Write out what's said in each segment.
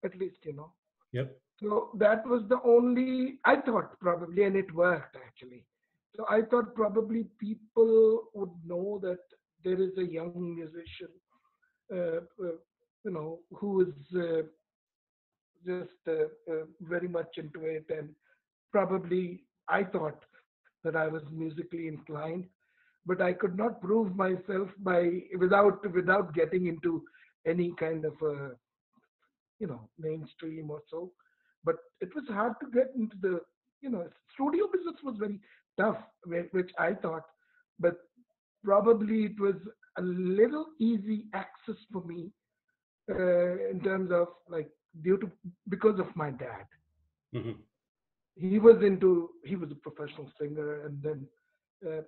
at least, Yep. So that was the only, I thought probably, and it worked actually. So I thought probably people would know that there is a young musician, who is just very much into it, and probably I thought that I was musically inclined, but I could not prove myself by without getting into any kind of mainstream or so. But it was hard to get into the studio business was very tough, which I thought, but probably it was a little easy access for me in terms of like due to because of my dad. Hmm. He was a professional singer, and then uh,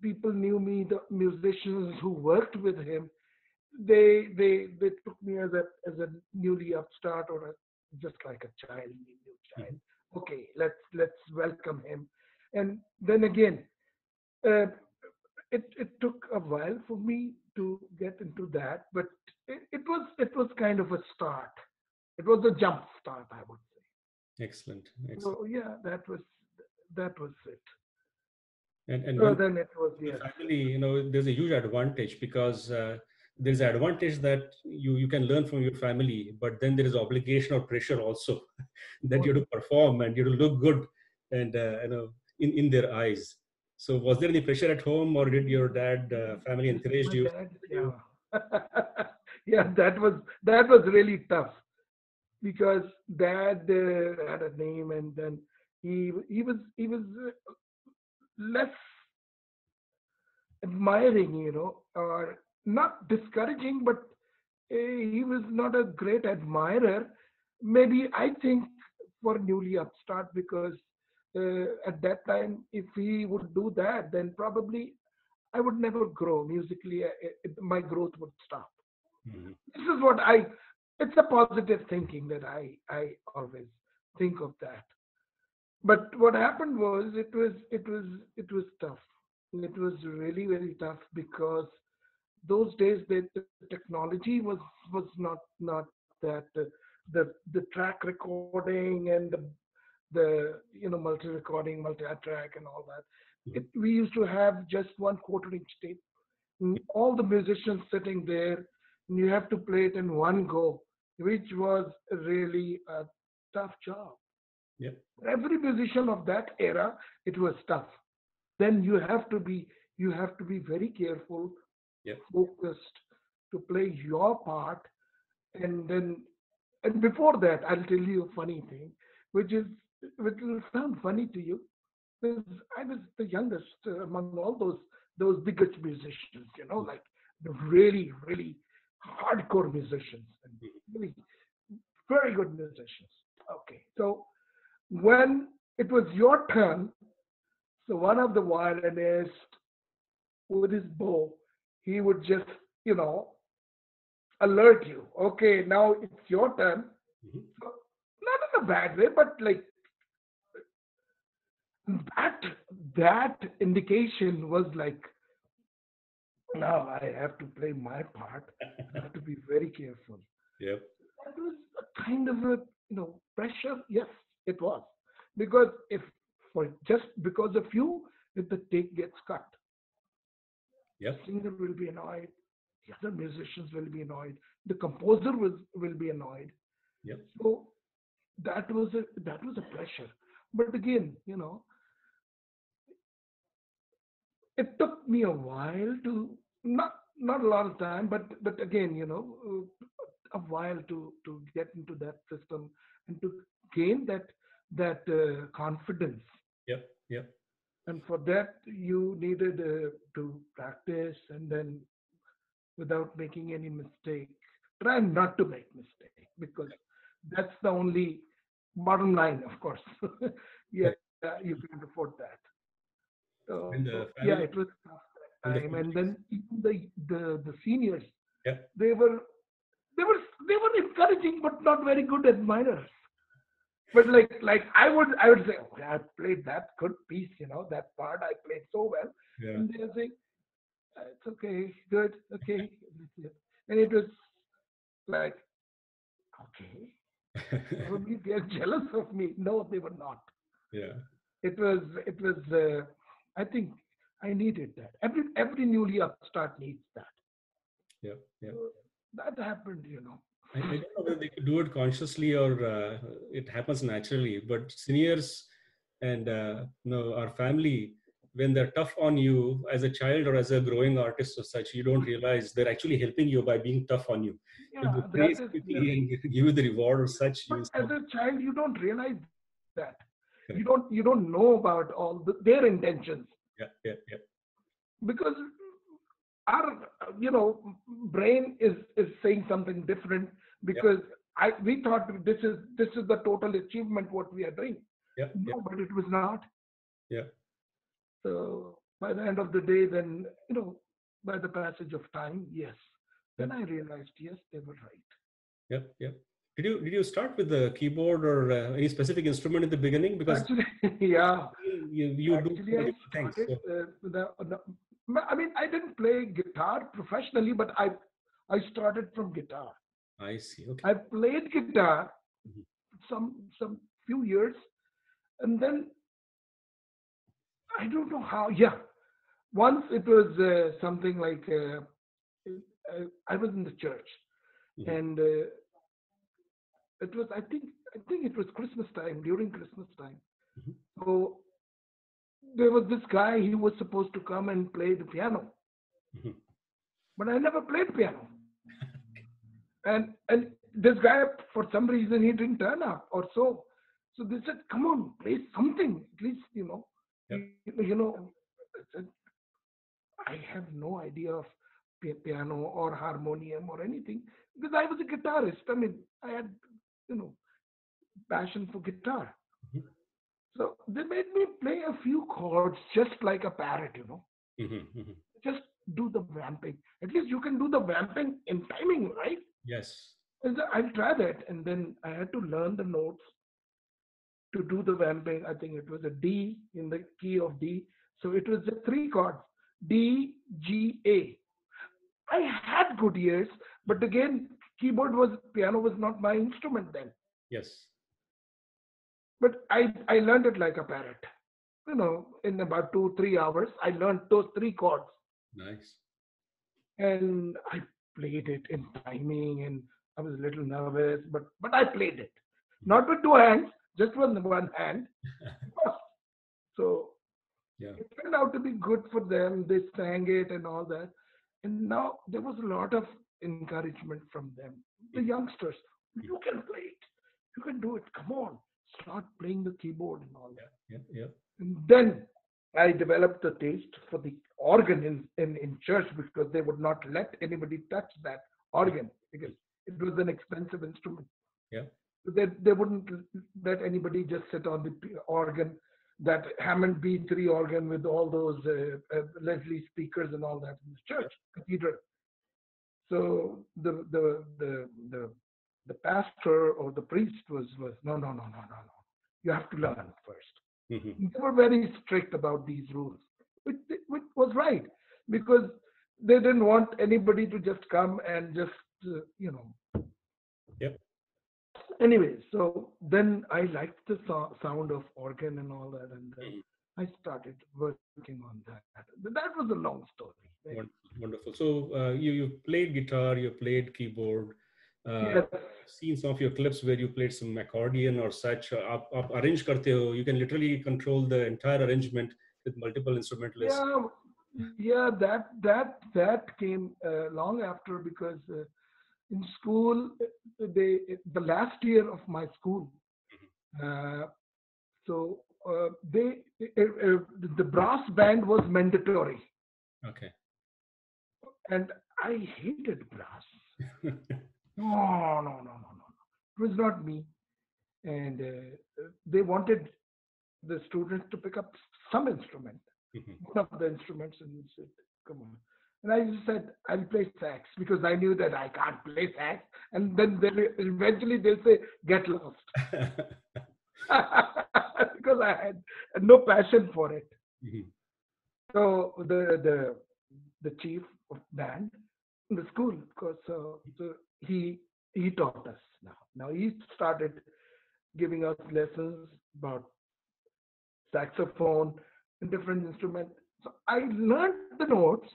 people knew me. The musicians who worked with him, they took me as a newly upstart or just like a child, new child. Hmm. Okay, let's welcome him. And then again, uh, it took a while for me to get into that, but it was kind of a start. It was a jump start, I would say. Excellent. Excellent. So yeah, that was it. And So one then it was, the yes. family, there's a huge advantage because there's an advantage that you can learn from your family, but then there is obligation or pressure also that you have to perform and you have to look good and in their eyes. So was there any pressure at home, or did your dad family encourage My you, dad, supported you? yeah. Yeah, that was really tough because dad had a name, and then he was less admiring, or not discouraging, but he was not a great admirer. Maybe I think for newly upstart because at that time, if he would do that, then probably I would never grow musically. My growth would stop. Hmm. This is what I. It's a positive thinking that I always think of that. But what happened was it was tough. It was really very tough because those days the technology was not that the track recording and the multi recording, multi track and all that. Hmm. We used to have just one quarter-inch tape. All the musicians sitting there, and you have to play it in one go, which was really a tough job. Yep. Every musician of that era, it was tough. Then you have to be very careful, Yep. focused to play your part, and then and before that, I'll tell you a funny thing, which is which will sound funny to you, because I was the youngest among all those biggest musicians, like the really hardcore musicians and really very good musicians. Okay, so when it was your turn, so one of the violinists with his bow, he would just, you know, alert you. Okay, now it's your turn. Hmm. So, not in a bad way, but like that that indication was like, now I have to play my part. I have to be very careful. Yep. That was a kind of a pressure. Yes, it was, because if for just because of you, if the take gets cut, the Yep. singer will be annoyed, the other musicians will be annoyed, the composer will be annoyed. Yep. So that was a pressure. But again, it took me a while to, not a lot of time, but again, a while to get into that system and to gain that confidence. Yep. Yep. And for that, you needed to practice, and then without making any mistake, try not to make mistake, because that's the only bottom line, of course. Yeah, you can't afford that. So When the yeah, it family, was tough that when the time. And family, then even the seniors, yep. they were they were encouraging but not very good admirers. But like I would say, oh, I played that good piece, that part I played so well, Yeah. and they're saying, it's okay, good, okay, that's it. And it was like, okay. Probably they are jealous of me. No, they were not. Yeah, It was. I think I needed that. Every newly upstart needs that. yeah, yeah. So that happened. I don't know whether they could do it consciously or it happens naturally, but seniors and our family, when they're tough on you as a child or as a growing artist or such, you don't realize they're actually helping you by being tough on you. If they Yeah, praise that is quickly yes. and give you the reward or such, But you as stop. a child, you don't realize that. Correct. You don't know about their intentions Yeah, yeah, yeah, because our brain is saying something different yeah, because I we thought this is the total achievement what we are doing. yeah, yeah, No, but it was not. yeah, So by the end of the day, then by the passage of time, yes, yeah, then I realized yes, they were right. yeah, yeah. Did you start with the keyboard or any specific instrument in the beginning? Because Actually, yeah. you do Actually, I multiple things. started So I mean, I didn't play guitar professionally, but I started from guitar. I see. Okay. I played guitar Mhm. some few years, and then I don't know how. Yeah, once it was something like I was in the church, Mhm. and it was I think it was Christmas time during Christmas time. Mhm. So there was this guy. He was supposed to come and play the piano, Mhm. but I never played piano. And this guy, for some reason, he didn't turn up or so. So they said, "Come on, play something at least." Yep. I said, I have no idea of piano or harmonium or anything because I was a guitarist. I mean, I had you know passion for guitar. Mhm. So they made me play a few chords just like a parrot. Mhm. Mhm. Just do the vamping. At least you can do the vamping in timing, right? Yes. And so I'll try that. And then I had to learn the notes to do the vamping. I think it was a D in the key of D. So it was the three chords D, G, A. I had good ears, but again, piano was not my instrument then. Yes. But I learned it like a parrot. In about 2 3 hours, I learned those three chords, Nice. and I played it in timing, and I was a little nervous, but I played it, Mhm. not with two hands, just with one hand. So Yeah. it turned out to be good for them. They sang it and all that. And now there was a lot of encouragement from them. The Mhm. youngsters, Mhm. you can play it. You can do it. Come on. Start playing the keyboard and all Yeah. that. Yeah. Yeah. And then I developed the taste for the organ in church because they would not let anybody touch that organ because it was an expensive instrument. Yeah. They wouldn't let anybody just sit on the organ, that Hammond B3 organ with all those Leslie speakers and all that in the Yeah. church cathedral. So the pastor or the priest was no. You have to learn first. Mhm. They were very strict about these rules, which was right because they didn't want anybody to just come and just uh, you know Yep. anyway, so then I liked the sound of organ and all that, and then Mhm. I started working on that. That was a long story. Right? Wonderful. Wonderful. So you played guitar, you played keyboard. Yes, Seen some of your clips where you played some accordion or such. आप arrange करते हो. You can literally control the entire arrangement with multiple instrumentalists. yeah, yeah. That came long after because in school, the last year of my school, uh, so the brass band was mandatory, Okay. and I hated brass. No. It was not me. And they wanted the students to pick up some instrument, Mhm. one of the instruments, and said, "Come on." And I just said, "I'll play sax," because I knew that I can't play sax. And then eventually they'll say, "Get lost," because I had no passion for it. Mhm. So the chief of band in the school, of course, so he taught us. Now he started giving us lessons about saxophone and different instruments. So I learned the notes,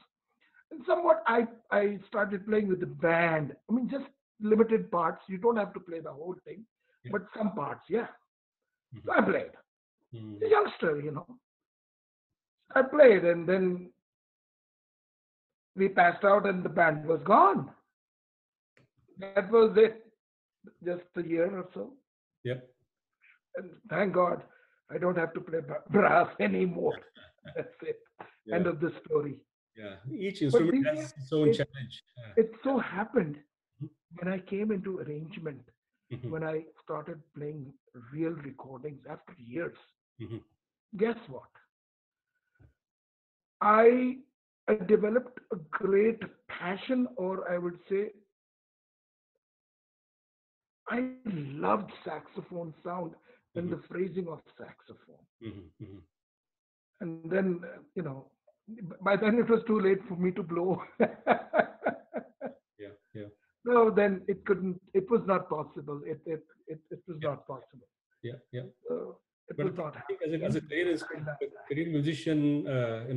and somewhat I started playing with the band. I mean, just limited parts. You don't have to play the whole thing, Yeah. but some parts, yeah. So Mhm. I played. A Mhm. youngster. I played, and then we passed out, and the band was gone. That was it. Just a year or so, Yeah. and thank God I don't have to play brass anymore. That's it. End Yeah. of the story. Yeah. Each But instrument DJ, has its own it challenge. it so happened Mhm. when I came into arrangement, Mhm. when I started playing real recordings after years. Mhm. Guess what? I I developed a great passion, or I would say, I loved saxophone sound and the Mhm. phrasing of saxophone. Mhm. Mhm. And then, by then it was too late for me to blow. Yeah. Yeah. No, then it couldn't. It was not possible. It was Yeah. not possible. Yeah. Yeah. It But was I think, not I think as a happening. career musician,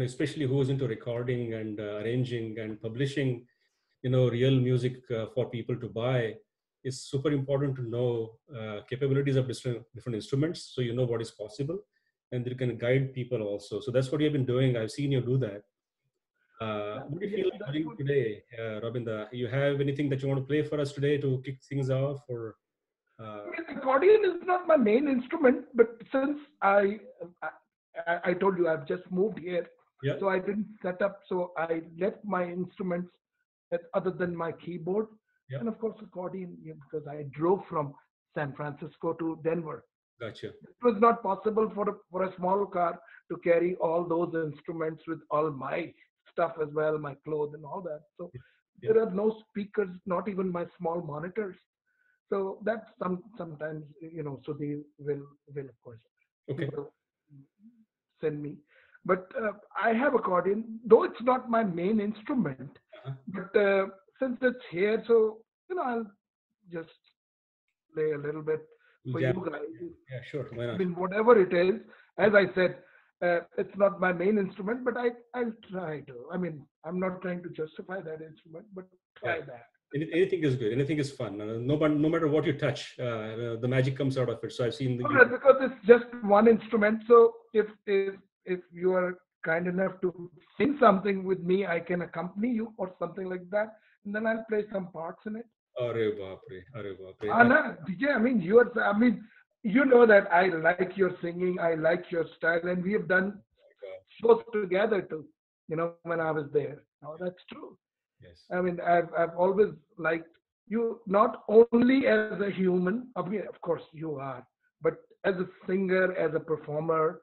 especially who is into recording and arranging and publishing, real music for people to buy, is super important to know capabilities of different instruments, so you know what is possible, and you can guide people also. So that's what you have been doing. I've seen you do that. What do you feel Yes, like that's doing what. today, Robinda? You have anything that you want to play for us today to kick things off, or I uh, mean, accordion is not my main instrument, but since I told you I've just moved here, yeah, so I didn't set up. So I left my instruments other than my keyboard, yeah, and of course accordion, yeah, because I drove from San Francisco to Denver. gotcha, It was not possible for a small car to carry all those instruments with all my stuff as well, my clothes and all that. So yeah, there are no speakers, not even my small monitors. So that's sometimes, so they will of course okay, people send me. But I have accordion, though it's not my main instrument. uh-huh. But since it's here, so I'll just play a little bit We'll for jam you a bit. guys. Yeah, sure, why I not? mean, whatever it is, as I said, it's not my main instrument, but I'll try to. I mean, I'm not trying to justify that instrument, but try Yeah. that. Anything is good. Anything is fun. No matter what you touch, the magic comes out of it. So I've seen All you. right, because it's just one instrument. So if you are kind enough to sing something with me, I can accompany you or something like that, and then I'll play some parts in it. Arre baapre, arre baapre. No, DJ, I mean, I mean, you know that I like your singing, I like your style, and we have done God. shows together too. When I was there. Now that's true. Yes. I mean, I've always liked you, not only as a human. I mean, of course you are, but as a singer, as a performer,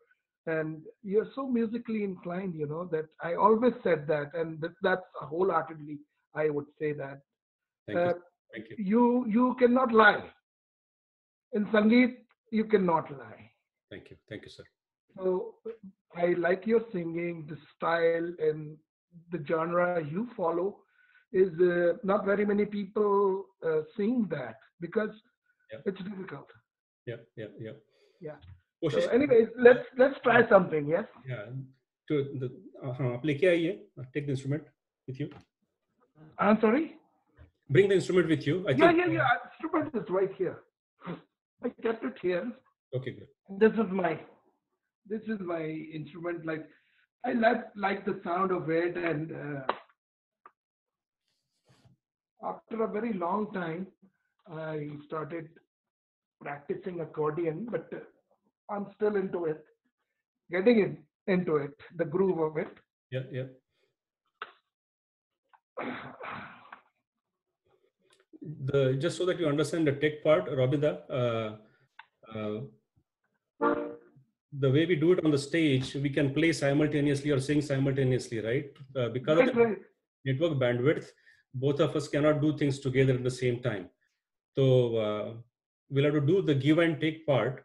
and you're so musically inclined. That I always said that, and that's wholeheartedly I would say that. Thank you. Uh, Thank you. you cannot lie in Sangeet. You cannot lie. Thank you. Thank you, sir. So I like your singing, the style and the genre you follow. Is not very many people sing that because Yeah. it's difficult. Yeah. Yeah. Yeah. Yeah. So, कोशिश anyways, let's try something. Yes. yeah. To the हाँ आप लेके आइए. Take the instrument with you. I'm sorry. Bring the instrument with you. I Yeah, think. yeah, yeah. Instrument is right here. I kept it here. Okay. Good. This is my instrument. Like I like the sound of it, and after a very long time, I started practicing accordion, but I'm still into it, getting into it, the groove of it. Yeah. Yeah. The just so that you understand the tech part, Robinda. Uh, the way we do it on the stage, we can play simultaneously or sing simultaneously, right? Because of Right, the right, network bandwidth, both of us cannot do things together at the same time. So we'll have to do the give and take part.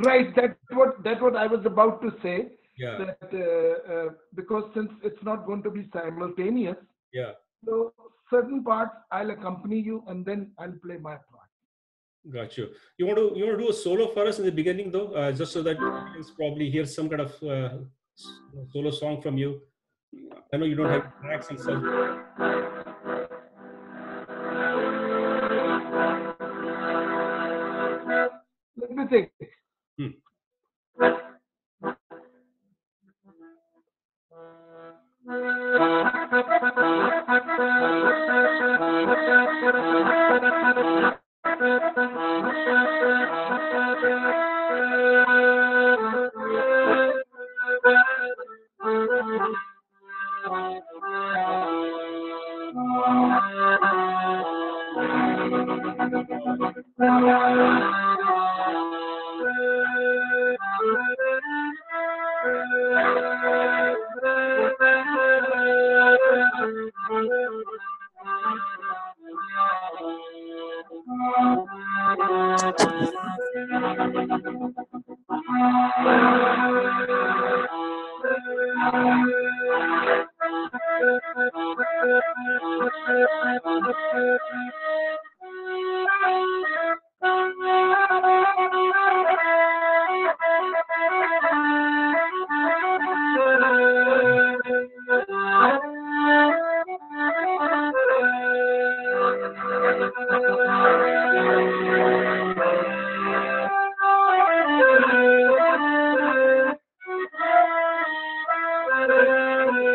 right. That's what I was about to say. Yeah, That because since it's not going to be simultaneous, yeah, so certain parts I'll accompany you, and then I'll play my part. Got you. You want to do a solo for us in the beginning though, just so that audience probably hears some kind of solo song from you. I know you don't have tracks and stuff. Let me think. Hmm.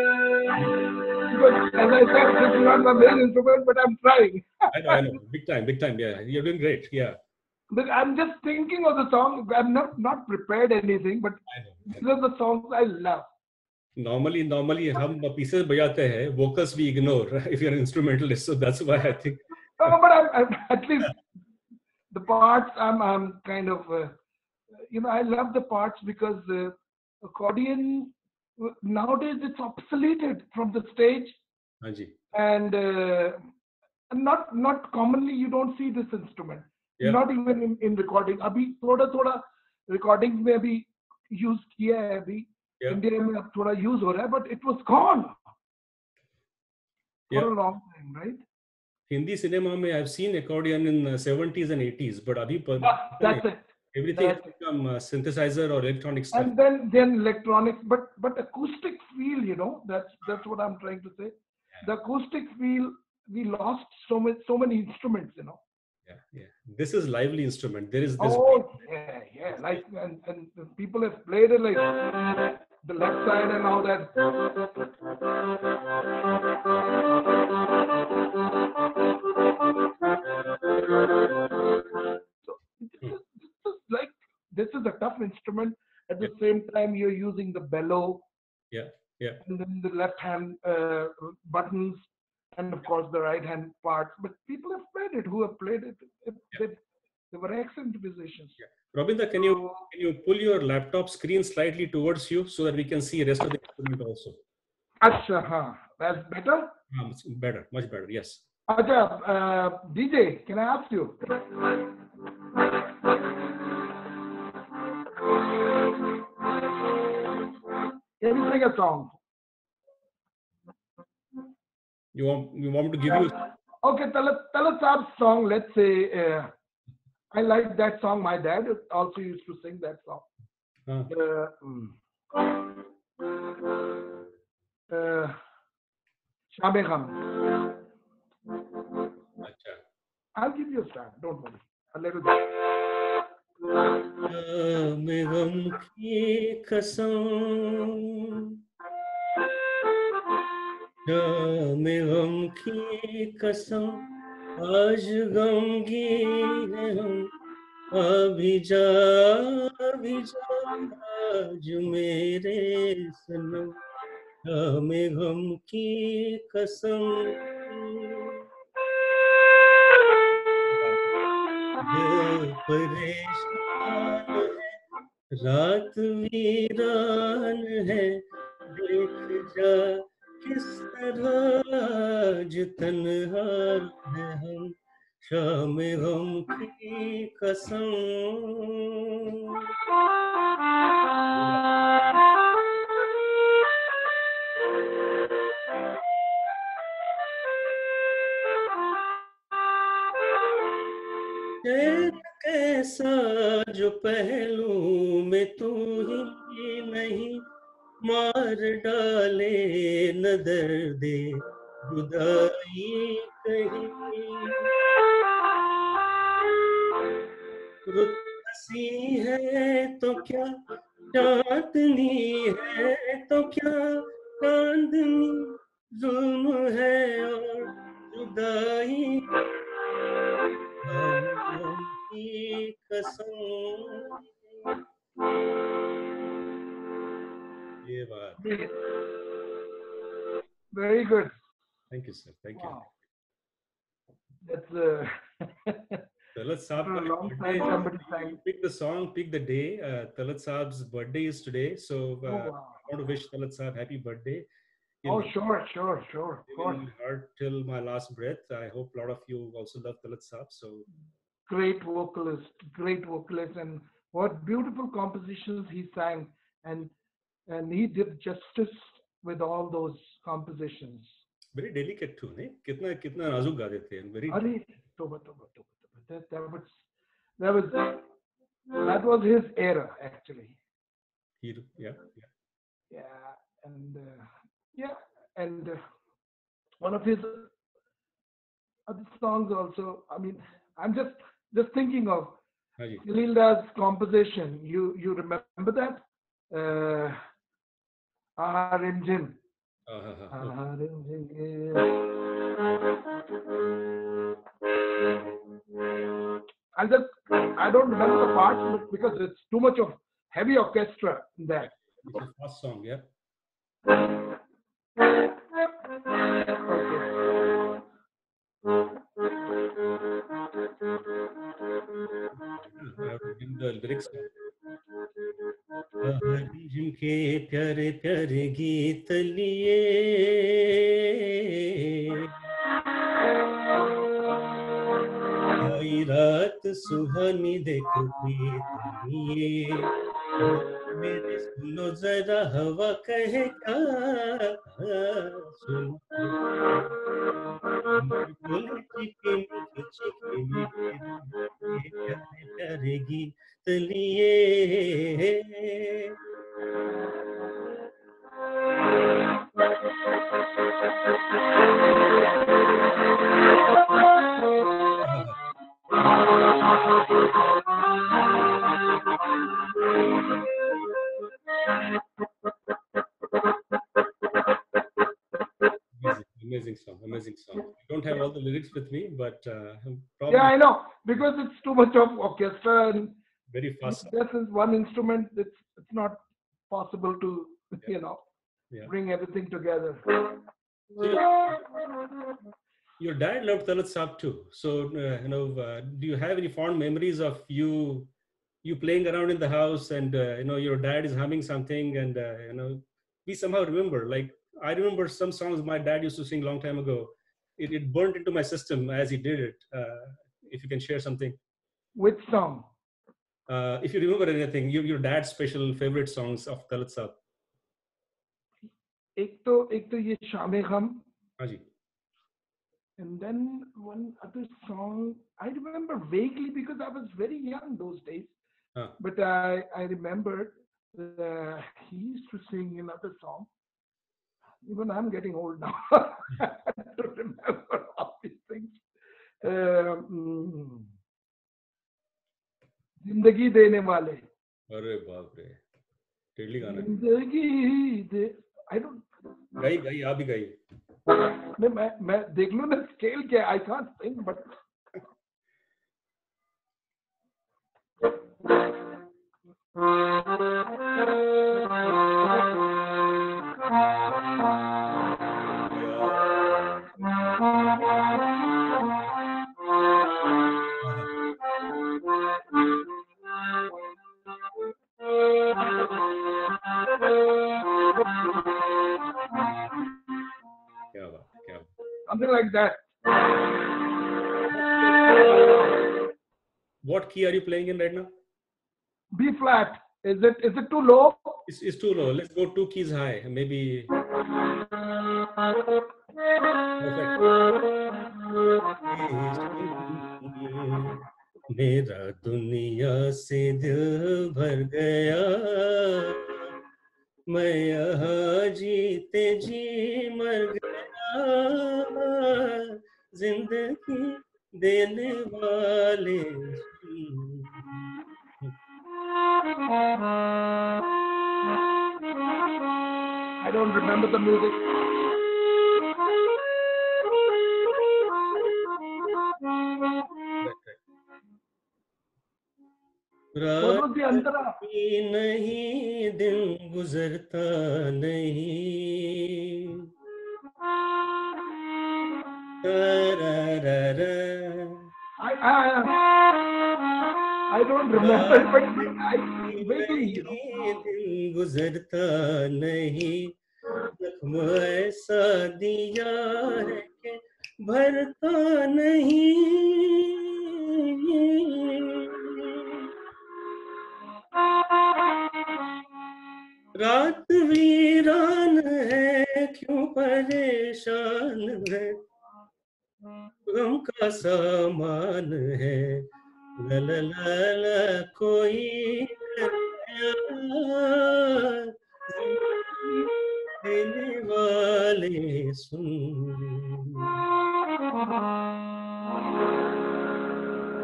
Because as I said, this is not my main instrument, but I'm trying. I know, big time. Yeah, you're doing great. Yeah, But I'm just thinking of the song. I'm not prepared anything, but I know. I these know. are the songs I love. Normally हम pieces बजाते हैं, vocals we ignore if you're an instrumentalist. So that's why I think. No, but I'm at least the parts. I'm kind of I love the parts because accordion nowadays it's obsoleted from the stage, हाँ जी. and not commonly you don't see this instrument. Yeah, Not even in recording. अभी थोड़ा थोड़ा recording में अभी use किया है अभी. yeah, India में अब थोड़ा use हो रहा है, but it was gone yeah. for a long time, right? Hindi cinema में I've seen accordion in 70s and 80s, but अभी पता नहीं. That's it. Everything has That's it. become synthesizer or electronic stuff. And then electronics, but acoustic feel, that's what I'm trying to say. The acoustic feel, we lost so many instruments, Yeah, yeah. This is lively instrument. There is this. Oh yeah, yeah, like and people have played it like the left side and all that. So this is like this is a tough instrument. At Yeah, the same time, you're using the bellow yeah, yeah, and then the left hand buttons, and of course the right hand parts. But people have played it who have played it. yeah, They, they were excellent musicians. yeah. Robinda, So, can you pull your laptop screen slightly towards you so that we can see rest of the instrument also? Acha, that's better. It's better, much better. Yes. Acha, DJ, can I ask you? Can you sing a song? You want me to give you? Okay, tell us our song. Let's say I like that song. My dad also used to sing that song. Uh, Uh, Shame Kham. अच्छा. I'll give you a start. Don't worry. A little bit. में गम की कसम, में गम की कसम, आज गमगीन है हम. अभी जा आज मेरे सनम, में गम की कसम. दिल परेशान है, रात वीरान है, देख जा किस तरह आज तन्हा है हम, शाम गम की कसम. ऐसा जो पहलू में तू ही नहीं, मार डाले न दर्दे जुदाई कहीं। रुत हंसी है तो क्या, चांदनी है तो क्या, चांदनी जुल्म है और जुदाई खामोश की कसम। ये बात। Very good. Thank you sir, thank you. Wow. That's Talat Saab after ka a long birthday. time somebody You sang. pick the song, pick the day. Talat Saab's birthday is today, so Oh wow. I want to wish Talat Saab happy birthday. Oh He'll sure, sure, sure. Of live course. in my heart till my last breath. I hope a lot of you also love Talat Saab. So Great vocalist, and what beautiful compositions he sang, and and he did justice with all those compositions. very delicate too, नहीं? कितना कितना नाजुक गा देते हैं. Very Ari, toba, toba, toba, toba. That was that was his era actually. hero. Yeah, yeah. Yeah, and yeah, and one of his other songs also. I mean, I'm just thinking of हाँ जी. Lilda's composition. You remember that? Uh, Our engine. हाँ हाँ. Okay. Our engine. I don't remember the parts because it's too much of heavy orchestra in Yeah. that. It's a fast song. Yeah. Okay. I have to give the lyrics. जिनके प्यारे प्यारे गीत लिए आई रात सुहानी देखो प्रीत लिए, मेरे सुनो जरा हवा कहे क्या, सुनो बोले चिकनी चिकनी के प्यारे प्यारे गीत लिए। Amazing, amazing song, amazing song. I don't have all the lyrics with me, but Yeah, probably I know because it's too much of orchestra, and very fast song. this is one instrument. It's not possible to Yeah, you know yeah. bring everything together. So your dad loved Talat Saab too. So do you have any fond memories of you playing around in the house and your dad is humming something and we somehow remember. Like I remember some songs my dad used to sing long time ago. It burnt into my system as he did it. If you can share something, Which song? if you remember anything, your dad's special favorite songs of Talat Saab. एक तो ये शामे गम, हाँ जी. and then one other song I remember vaguely because I was very young those days. हाँ. But I remembered he used to sing another song. Even I'm getting old now to remember all these things. Um, जिंदगी देने वाले. अरे बाप रे, टेढ़ी गाना. जिंदगी दे. I don't. गाई गाई आप भी गाइए. नहीं मैं देख लूँ ना स्केल क्या. I can't sing but. क्या बात, क्या बात. Something like that. What key are you playing in right now? B flat. Is it too low? It's too low. Let's go 2 keys high. Maybe. Perfect. मेरा दुनिया से दिल भर गया, मैं यहाँ जीते जी मर गया, जिंदगी देने वाले सुन। I don't remember the music. Right, right. What रात was the antara? भी नहीं, दिन गुजरता नहीं, तारारारा। I don't remember, रात but I भी vaguely, नहीं, दिन गुजरता नहीं, जख्म ऐसा दिया है कि भरता नहीं। रात वीरान है, क्यों परेशान है, गम का सामान है, ला ला ला ला कोई कर गया, जिंदगी देने वाले सुन।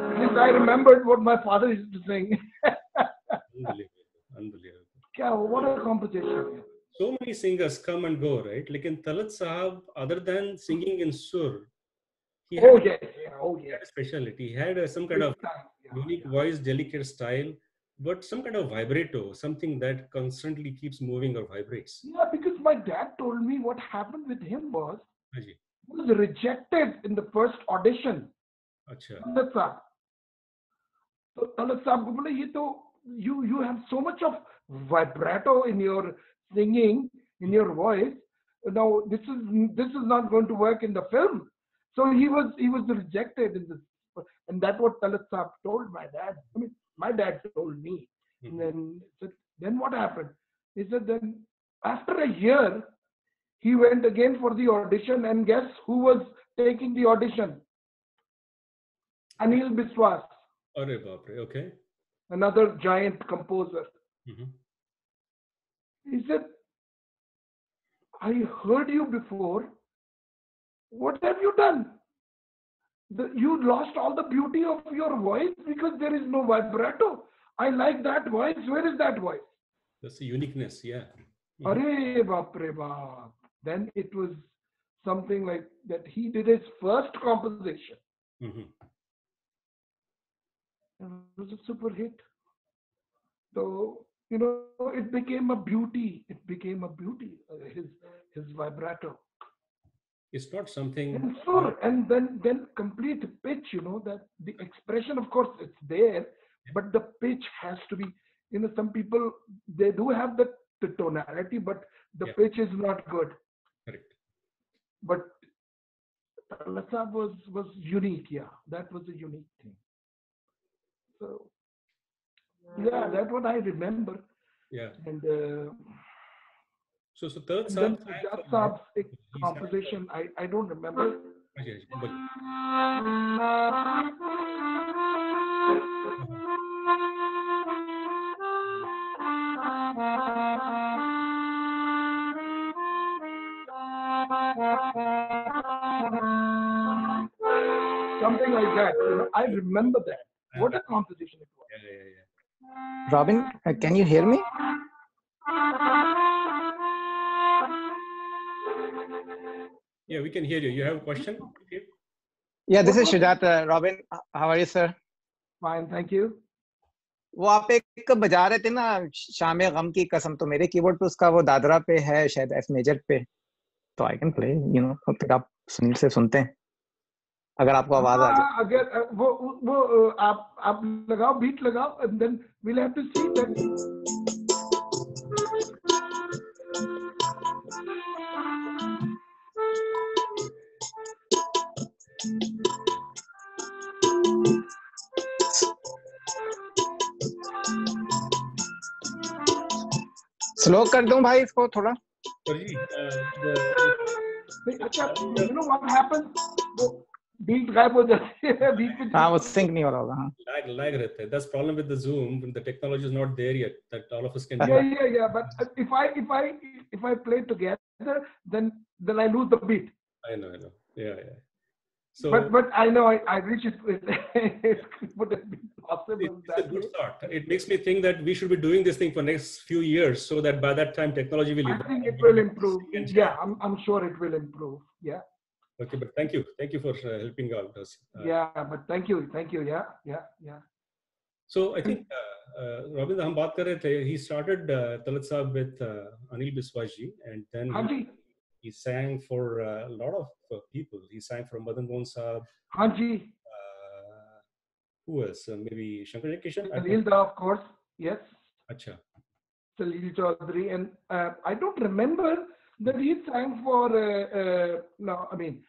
At least I remembered what my father used to sing. Unbelievable, unbelievable. What a composition. So many singers come and go, right? Like in Talat Sahab, other than singing in sur, he Oh had yes, yeah, oh yes. a specialty. He had some kind Big of time. Yeah, unique yeah. voice, delicate style, but some kind of vibrato, something that constantly keeps moving or vibrates. Yeah, because my dad told me what happened with him was Haji. he was rejected in the first audition. Acha. Talat Saab. So Talat Saab ko bola, ye to, you have so much of vibrato in your singing, in your voice. Now this is not going to work in the film. So he was rejected in this, and that's what Talat Saab told my dad. I mean, my dad told me. And then what happened? He said then after a year he went again for the audition, and guess who was taking the audition? Anil Biswas, Arre baapre, okay. another giant composer. Mhm. He said, I heard you before. What have you done? You lost all the beauty of your voice because there is no vibrato. I like that voice. Where is that voice? That's the uniqueness, yeah. Arey baap re baap. Then it was something like that. He did his first composition. Mhm. It was a super hit. So, it became a beauty. It became a beauty. His vibrato. It's not something. And so, and then complete pitch. That the expression, of course, it's there, but the pitch has to be. Some people they do have the tonality, but the pitch is not good. Correct. But Talasa was unique. Yeah, that was a unique thing. So yeah, that's what I remember. Yeah. And So third and then Saab, Sujat Saab's composition, I don't remember. Something like that. I remember that. What a composition it was. Yeah. Robin, can you hear me? Yeah, we can hear you. You have a question? Okay. Yeah, this is Shujat. Robin, how are you, sir? Fine, thank you. वो आप एक बजा रहे थे ना, शाम गम की कसम, तो मेरे कीबोर्ड पे उसका वो दादरा पे है, शायद एफ मेजर पे, तो आई कैन प्ले, फिर आप सुनील से सुनते हैं अगर आपको आवाज आ जाए। अगर वो आप लगाओ, बीट लगाओ, and then we'll have to see that. Slow कर दूं भाई इसको थोड़ा? अच्छा, what happens? बीट गायब हो जाती है बीच में हाँ वो सिंक नहीं हो रहा होगा हाँ lag रहता है. That's problem with the Zoom. The technology is not there yet that all of us can do. yeah but if I play together then I lose the beat. I know. Yeah. So but I know I wish it would have been possible it's a that good way. thought. It makes me think that we should be doing this thing for next few years, so that by that time technology will I evolve think and it we'll will be able to improve. sing and Yeah, chat. I'm sure it will improve. Yeah. Okay, but thank you for helping out us. Yeah, but thank you. Yeah. So I And think Robin, हम बात कर रहे थे. He started Talat Saab with Anil Biswas ji, and then Haji, he sang for a lot of people. He sang for Madan Mohan Saab. Haji, Who else? Maybe Shankar Kishan. I don't. Salil Da, of course. Yes, Acha. Salil Chaudhary, and I don't remember that he sang for. No, I mean,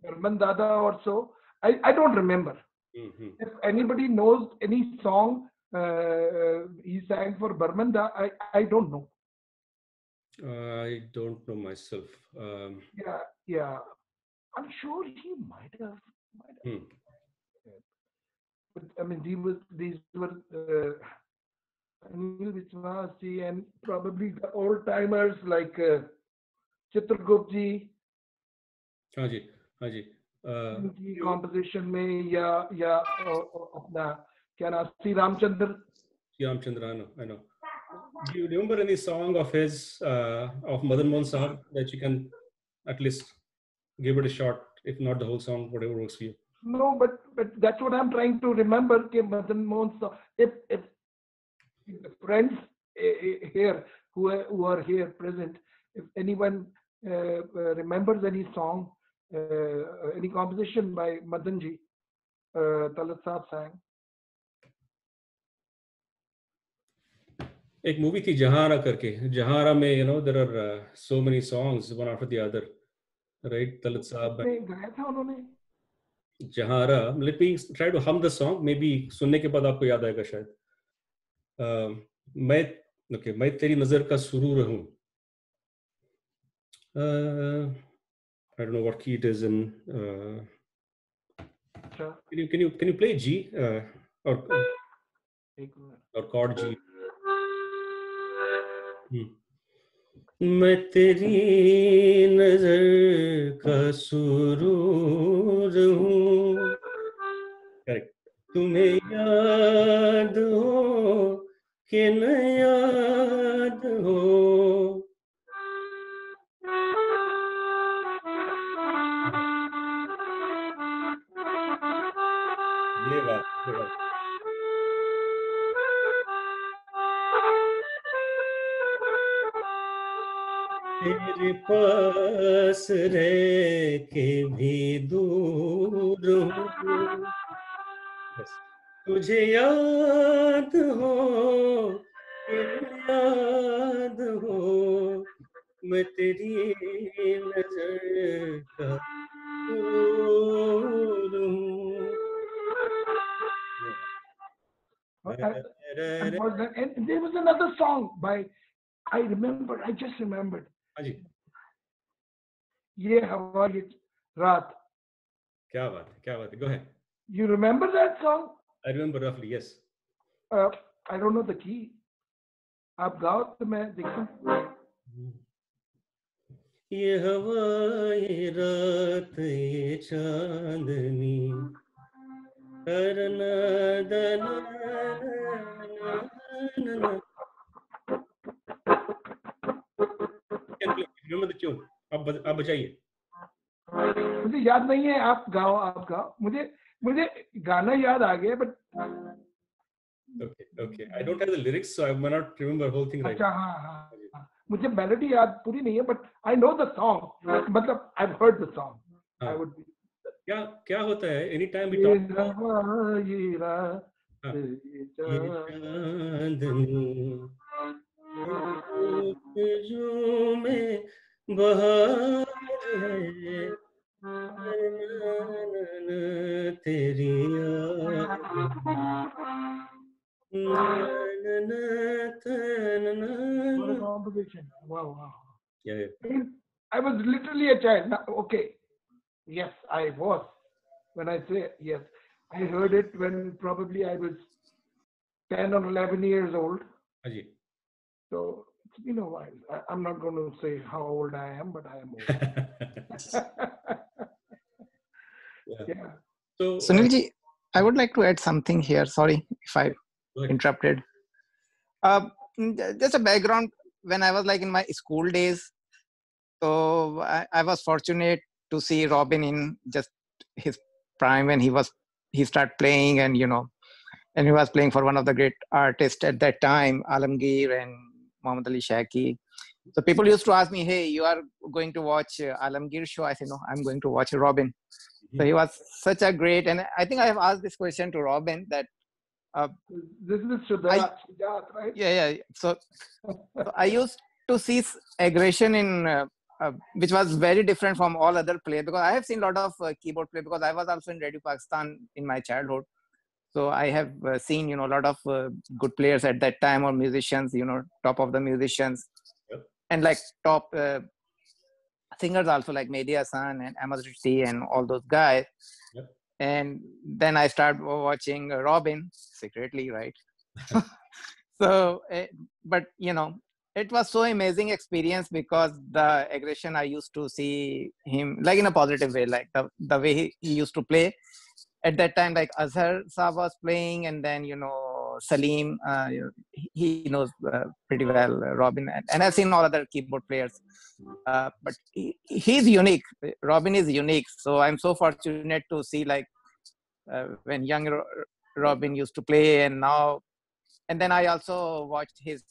Barman Dada or so. I don't remember. Mm-hmm. If anybody knows any song he sang for Barman Dada, I don't know. I don't know myself. Yeah. I'm sure he might have. Hmm. But I mean, these were Anil Vishwasi and probably the old timers like Chitragupta ji, हाँ जी. इनकी You composition में या अपना क्या नाम Shri Ramchandra. Ramchandra, I know. Do you remember any song of his, of Madan Mohan Sahab, that you can at least give it a shot, if not the whole song, whatever works for you? No, but that's what I'm trying to remember. कि Madan Mohan Sahab, if the friends here who are here present, if anyone remembers any song, any composition by Madan ji, Talat Saab sang. एक movie थी जहारा करके. जहारा में there are so many songs one after the other, right? Talat Saab. उसमें गाया था उन्होंने. जहारा. Let me try to hum the song. Maybe सुनने के बाद आपको याद आएगा शायद. मैं तेरी नजर का सुरूर हूँ. I don't know what key it is in. Can you play G or chord G? मैं तेरी नजर का सुरूर हूँ. करेक्ट. तुम्हें याद हो कि न याद हो. ये बात. तेरे पास रह के भी दूर हूँ. बस. तुझे याद हो कि न याद हो. मैं तेरी नजर का सुरूर हूँ. And there was another song by, I just remembered. हाँ जी. ये हवा ये रात. क्या बात है. Go ahead. You remember that song? I remember roughly, yes. I don't know the key. आप गाओ तो मैं देखूं. ये हवा ये रात ये चांदनी करना दना. Remember the tune. आप बजाइए. मुझे याद नहीं है. आप गाओ. मुझे गाना याद आ गया but. Okay. I don't have the lyrics, so I may not remember the whole thing right. अच्छा हाँ. मुझे melody याद पूरी नहीं है but I know the song. मतलब I've heard the song. I would be. क्या होता है? Anytime we talk about ये रात ये चांदनी जो में बहार है तेरी What a composition. Wow. Yeah. I was literally a child. Okay. Yes, I was. When I say yes, I heard it when probably I was 10 or 11 years old. Ajay. So it's been a while. I'm not going to say how old I am, but I am old. Yeah. Yeah. So, Sunilji, I would like to add something here. Sorry if I go ahead. interrupted. Uh, just a background. When I was like in my school days, so I was fortunate to see Robin in just his prime when he started playing, and and he was playing for one of the great artists at that time, Alamgir and Muhammad Ali Shaki. So people used to ask me, "Hey, you are going to watch Alamgir show?" I said, "No, I'm going to watch Robin." So Mhm. he was such a great, and I think I have asked this question to Robin that uh, This is I Sujat, right? yeah. So I used to see aggression in which was very different from all other players, because I have seen a lot of keyboard play, because I was also in Radio Pakistan in my childhood. So I have seen a lot of good players at that time, or musicians, top of the musicians, Yep. and like top singers also, like Mehdi Hasan and Ahmad Rishti and all those guys. Yep. And then I started watching Robin secretly, right? So but it was so amazing experience, because the aggression I used to see him like in a positive way, like the way he used to play at that time, like Azhar Saab was playing, and then Salim, he knows pretty well, Robin, and I've seen all other keyboard players, but he's unique. Robin is unique, so I'm so fortunate to see, like, when young Robin used to play, and now. And then I also watched his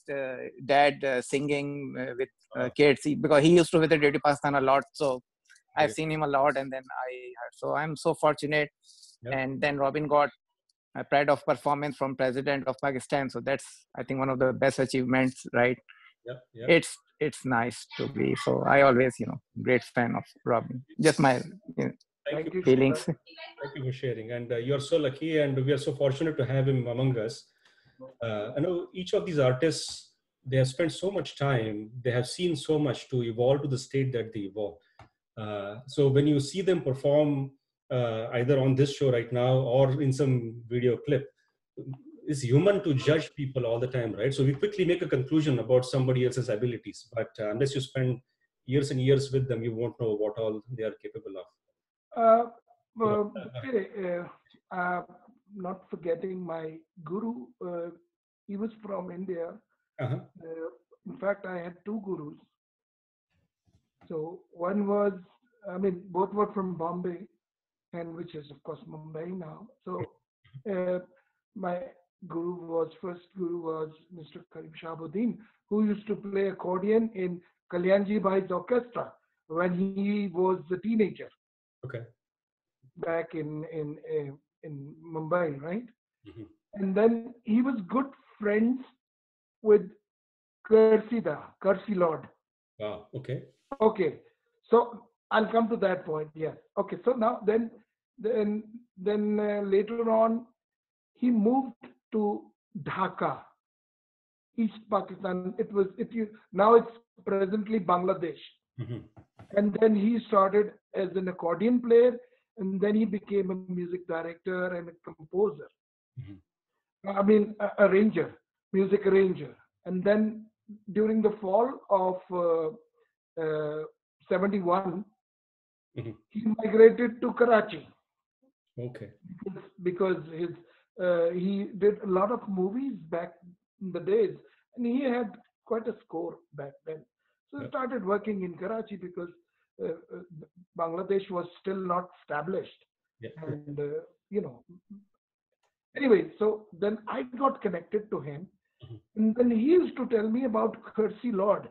dad singing with kids, because he used to visit Radio Pakistan a lot. So I've Great. seen him a lot, and then so I'm so fortunate. Yep. And then Robin got a pride of performance from President of Pakistan. So that's, I think, one of the best achievements, right? Yep. Yep. It's nice to be. So I always, great fan of Robin. Just my you know, Thank you. Thank you, feelings. Sujat. Thank you for sharing. And you're so lucky, and we are so fortunate to have him among us. I know each of these artists, they have spent so much time, they have seen so much to evolve to the state that they evolve. So when you see them perform either on this show right now or in some video clip, it's human to judge people all the time, right? So we quickly make a conclusion about somebody else's abilities, but unless you spend years and years with them, you won't know what all they are capable of. Uh, You know, okay, not forgetting my guru. He was from India. uh-huh. In fact, I had two gurus. So one was, I mean, both were from Bombay, and which is of course Mumbai now. So uh, my first guru was Mr. Karim Shahabuddin, who used to play accordion in Kalyanji Bhai's orchestra when he was a teenager Okay. back in Mumbai, right? Mhm. And then he was good friends with Kersi Lord. Wow. Okay. Okay, so I'll come to that point. Yes. Okay. So now then later on he moved to Dhaka, East Pakistan. Now it's presently Bangladesh. Mhm. And then he started as an accordion player, and then he became a music director and a composer. Mhm. I mean, arranger, music arranger. And then during the fall of 71, Mhm. he migrated to Karachi Okay. because he did a lot of movies back in the days, and he had quite a score back then. So he Yeah. started working in Karachi because uh, uh, Bangladesh was still not established, Yeah. Yeah. and you know. Anyway, so then I got connected to him, Mhm. and then he used to tell me about Kersey Lord.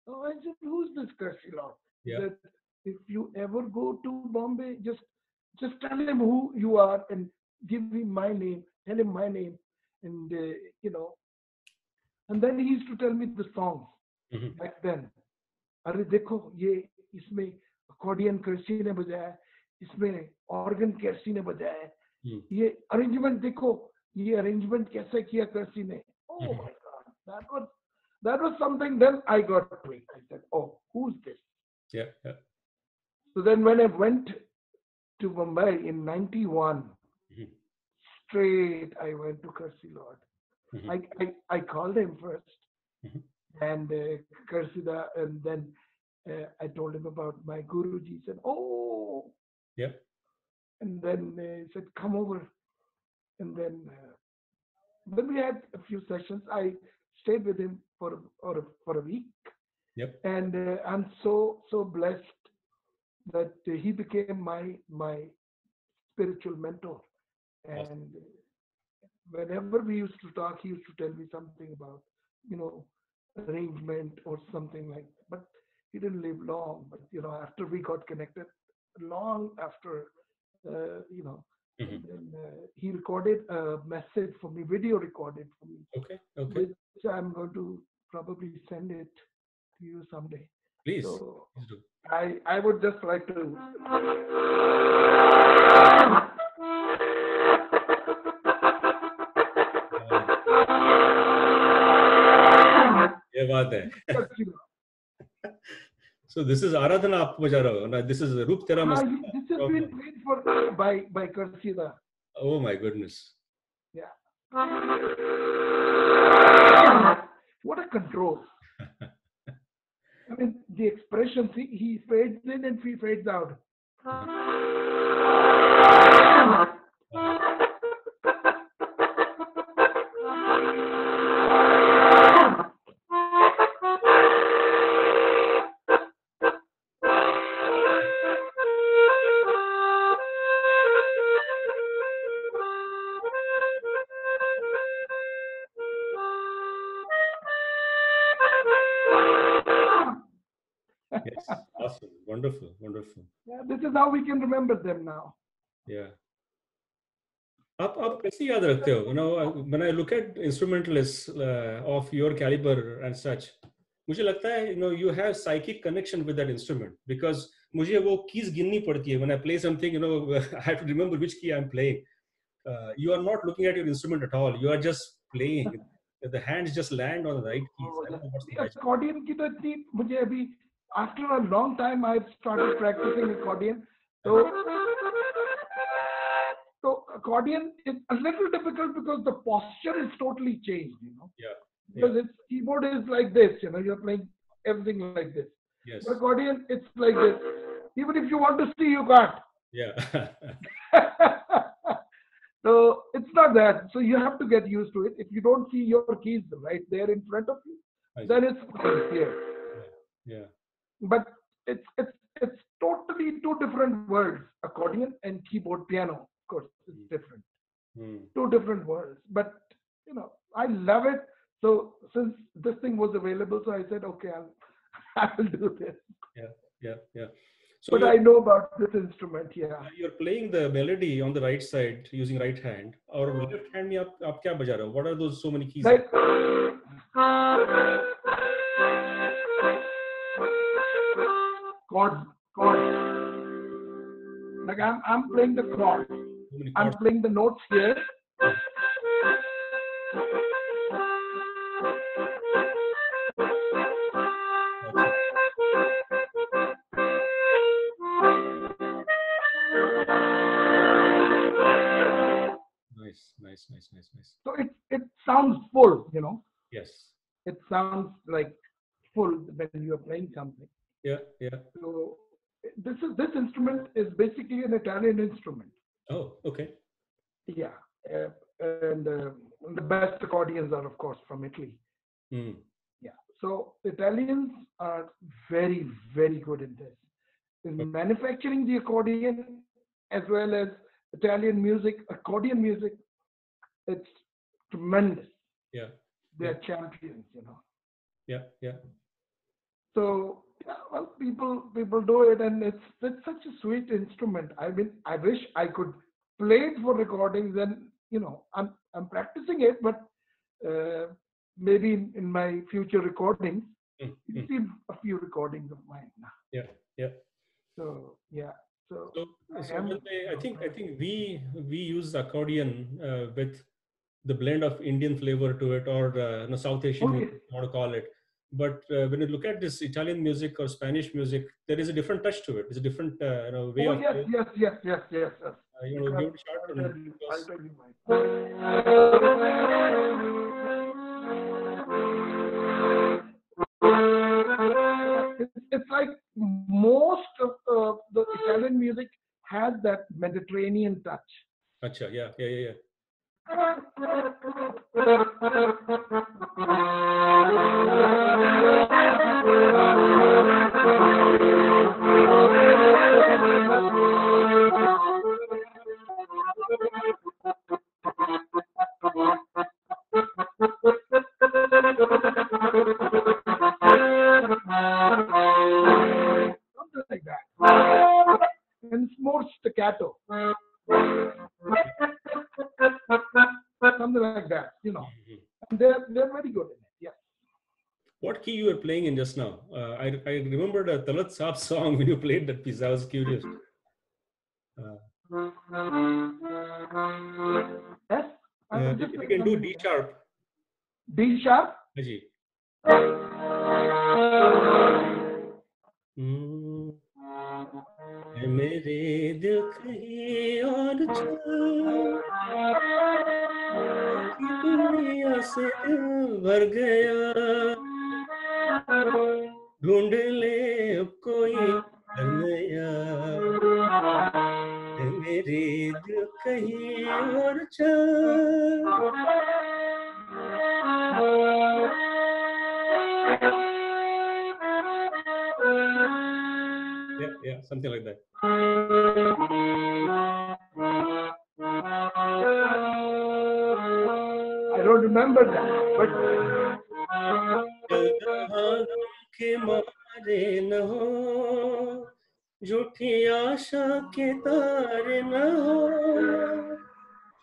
Oh, I said, who's this Kersey Lord? He Yeah. said, if you ever go to Bombay, just tell him who you are and give him my name. Tell him my name, and you know. And then he used to tell me the songs Mhm. back then. अरे देखो ये इसमें accordion कर्सी ने बजाया है, इसमें organ कर्सी ने बजाया है, Mhm. ये अरेंजमेंट देखो, ये अरेंजमेंट कैसे किया कर्सी ने. Oh Mhm. my God, that was something. Then I got to it. I said, oh, who's this? Yeah. Yeah. So then when I went to Mumbai in '91. Mhm. Straight, I went to Kursi Lord. Mhm. I called him first, Mhm. and Kursida, and then I told him about my Guruji. He said, "Oh," Yeah. and then he said, "Come over." And then we had a few sessions. I stayed with him for a week, Yep. and I'm so blessed that he became my spiritual mentor. Awesome. And whenever we used to talk, he used to tell me something about, you know, arrangement or something like that. But he didn't live long. But after we got connected, long after, and Mhm. then he recorded a message for me, video recorded for me, Okay. Okay. which I'm going to probably send it to you someday. Please. So Please do. I would just like to. Uh, ये बात है. So this is Aradhana आप बजा रहे हो ना? This is Roop Tera Masala This has from. been played for by Karsida. Oh my goodness. Yeah. What a control. I mean, the expressions, he fades in and he fades out. Yes. Awesome. Wonderful. Wonderful. Yeah, this is how we can remember them now. Yeah. आप कैसे याद रखते हो? When I look at instrumentalists of your caliber and such, मुझे लगता है you have psychic connection with that instrument because मुझे वो keys गिननी पड़ती है when I play something. I have to remember which key I'm playing. You are not looking at your instrument at all. You are just playing. The hands just land on the right keys. Oh, I don't know what's the the magic. accordion की तो इतनी मुझे अभी after a long time I've started practicing accordion. So accordion is a little difficult because the posture is totally changed. Yeah. Yeah. Because its keyboard is like this, you're playing everything like this. But Yes. accordion, it's like this. Even if you want to see, you can't. Yeah. So it's not that. So you have to get used to it. If you don't see your keys right there in front of you, I see. then it's here. Yeah. Yeah. But it's totally two different worlds. Accordion and keyboard piano. Of course, it's Mm. different. Mm. Two different worlds. But I love it. So since this thing was available, so I said, okay, I'll do this. Yeah. Yeah. Yeah. So But I know about this instrument, yeah. you're playing the melody on the right side using right hand, or left hand में आप क्या बजा रहे हो? What are those so many keys? Like chords, chords. Like I'm playing the chord. So many I'm chords. playing the notes here. अच्छा. Nice, nice, nice, nice, nice. So it sounds full. Yes. It sounds like full when you are playing something. Yeah, yeah. So this instrument is basically an Italian instrument. Oh, okay. Yeah, and the best accordions are of course from Italy. Mm. Yeah, so Italians are very very good in this, in manufacturing the accordion as well as Italian music, accordion music. It's tremendous. Yeah, They yeah, are champions. yeah, yeah. So yeah, well, people do it, and it's such a sweet instrument. I mean, I wish I could play it for recordings, and I'm practicing it, but uh, maybe in my future recordings, Mm, you've mm. seen a few recordings of mine now. Yeah, yeah. So yeah, so So, I so am. I think we use accordion with the blend of Indian flavor to it, or South Asian music, Okay. if you want to call it. But when you look at this Italian music or Spanish music, there is a different touch to it. It's a different way Oh of yes, yes, yes, yes, yes, yes. give it a shot. I'll And tell you. I'll because tell you mine. It's like most of the Italian music has that Mediterranean touch. Acha, yeah, yeah, yeah, yeah. Something like that. And it's more staccato. Something like that, you know. Mhm. And they're very good in it. Yes. What key you were playing in just now? I remembered a Talat Saab song when you played that piece. I was curious. Uh, Yes. I was just if you playing can do something D like that. sharp, D sharp. Haji. हम्म, है मेरे दिल कहीं और चल की दुनिया से दिल भर गया ढूंढ ले अब कोई घर नया है मेरे दिल कहीं और चल yeah, something like that. I don't remember that, but चल जहाँ गम के मारे न हो झूठी आशा के तारे न हो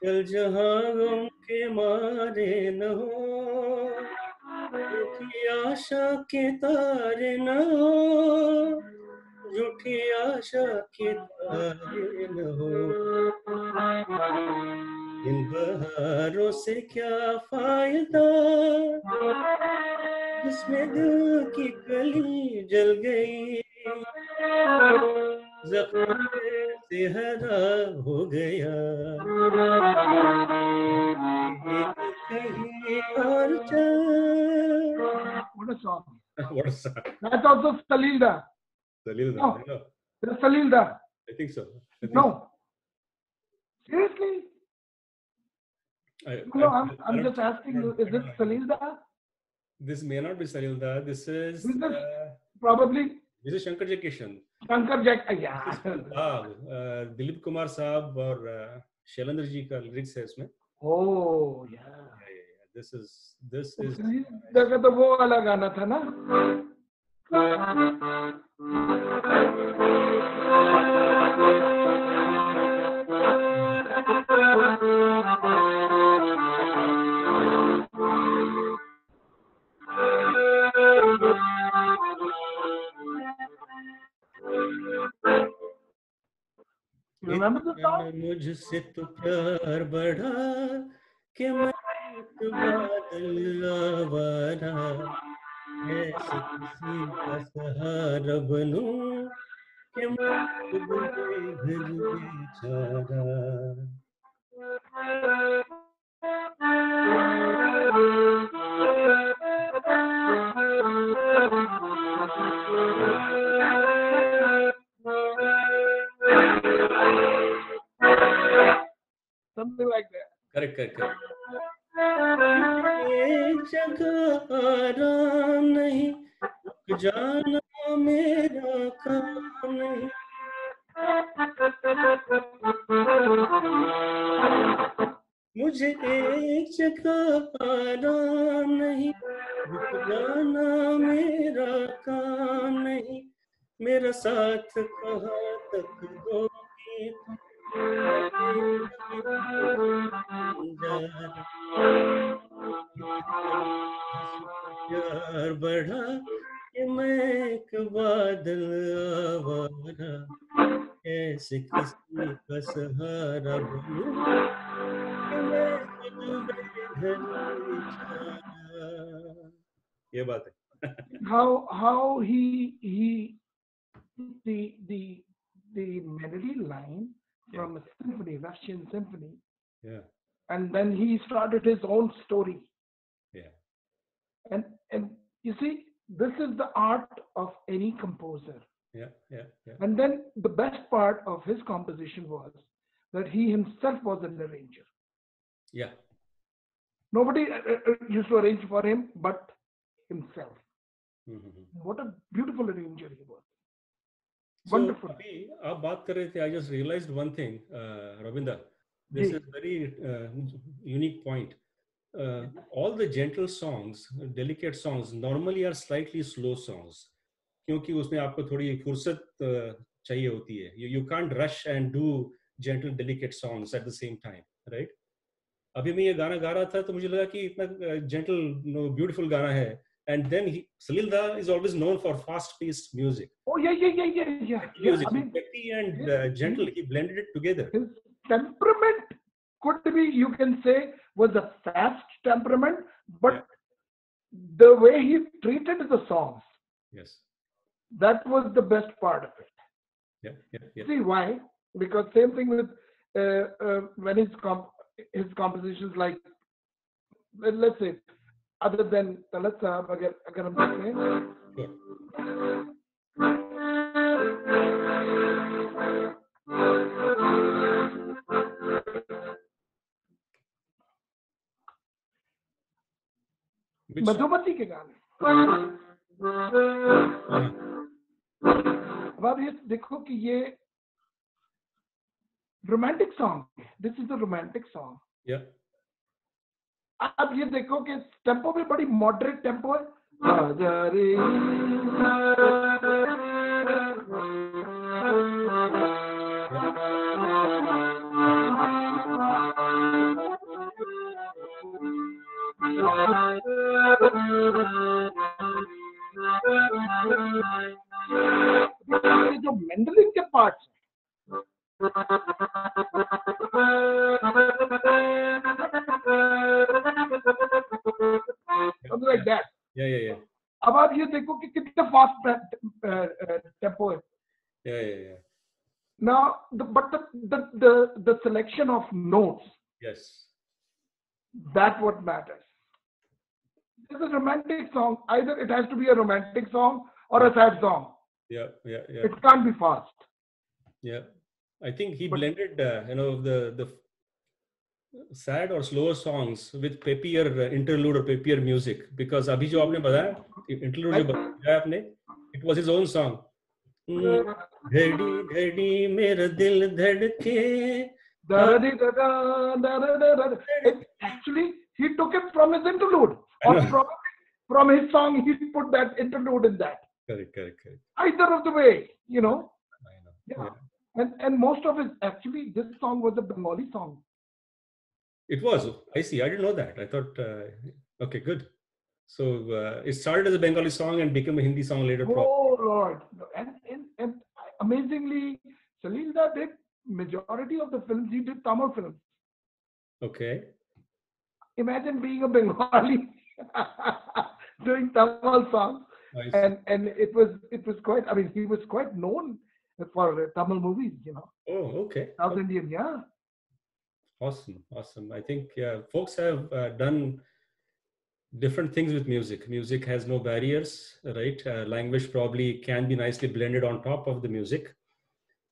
चल जहाँ गम के मारे न हो झूठी आशा के तारे न हो झूठी आशा के तारे न हो इन बहारों से क्या फायदा जिसमें दिल की कली जल गई जख्म से हरा हो गया कहीं और चल what a song. what a song. That's also Salilda. Salil, No, no, that's Salilda. I think so. I think No, seriously? No, I I'm don't, just asking you, I is don't it know. Salilda? This may not be Salilda. Is this probably This is Shankar Jaikishan. Shankar Jack? This Yeah. is Punjab. Dilip Kumar साहब और शैलेंद्र जी का lyrics है इसमें. Oh, yeah. Yeah. This is Salilda का तो वो वाला गाना था ना? You remember the song? मुझसे तो प्यार बढ़ा कि मैं एक बादल आवारा ऐसे किसी का सहारा बनूं कि मैं खुद बेघर बेचारा Something like that. correct एक जगह आराम नहीं रुक जाना मेरा काम नहीं मुझे एक जगह आराम नहीं रुक जाना मेरा काम नहीं मेरा साथ कहाँ तक दोगी तुम प्यार बढ़ा कि मैं एक बादल आवारा ऐसे किसी का सहारा बनूं कि मैं खुद बेघर बेचारा ये बात है how he the the the melody line Yeah, from a symphony, Russian symphony, yeah, and then he started his own story. yeah, And you see, this is the art of any composer. yeah, yeah, yeah, And then the best part of his composition was that he himself was an arranger. yeah. Nobody used to arrange for him but himself. Mhm. What a beautiful arranger he was. So Wonderful. अभी आप बात कर रहे थे, I just realized one thing, Ravinda. This is ji. very unique point. All the gentle songs, delicate songs, normally are slightly slow songs. क्योंकि उसमें आपको थोड़ी फुर्सत चाहिए होती है. You can't rush and do gentle, delicate songs at the same time, right? अभी मैं ये गाना गा रहा था तो मुझे लगा कि इतना gentle, beautiful गाना है. And then Salil Da is always known for fast-paced music. Oh yeah. Peppy Yeah. music, I so mean, peppy and gentle. his, He blended it together. his temperament could be, you can say, was a fast temperament, Yeah. but the way he treated the songs, Yes. that was the best part of it. Yeah. See why? Because same thing with when his compositions, like let's say, other than let's agar hum Sure. Which song? Madhumati के गाने, Uh-huh. अब आप ये देखो कि ये romantic song, this is a romantic song. Yeah. आप ये देखो कि टेम्पो भी बड़ी मॉडरेट टेम्पो है. आजा रे, ये जो मेंडलिन के parts, something like that. Yeah. अब आप ये देखो कि कितने फास्ट टेम्पो है. Yeah. Now, the selection of notes, Yes. that's what matters. This is a romantic song. Either it has to be a romantic song or a sad song. Yeah. It can't be fast. Yeah. I think he But blended, the sad or slower songs with peppier interlude or peppier music. Because अभी जो आपने बताया interlude जो बताया आपने, it was his own song. घड़ी घड़ी मेरा दिल धड़के. actually, he took it from his interlude, I or know. probably from his song, he put that interlude in that. Correct. Either of the way, I know. Yeah. And most of it, actually, this song was a Bengali song. It was. I see. I didn't know that. I thought, okay, good. So it started as a Bengali song and became a Hindi song later. Oh Lord! And amazingly, Salil Da did majority of the films. He did Tamil films. Okay. Imagine being a Bengali doing Tamil songs, I see. and it was quite. I mean, he was quite known for Tamil movies. Oh, okay. South Indian, yeah. Awesome. I think folks have done different things with music. Music has no barriers, right? Language probably can be nicely blended on top of the music.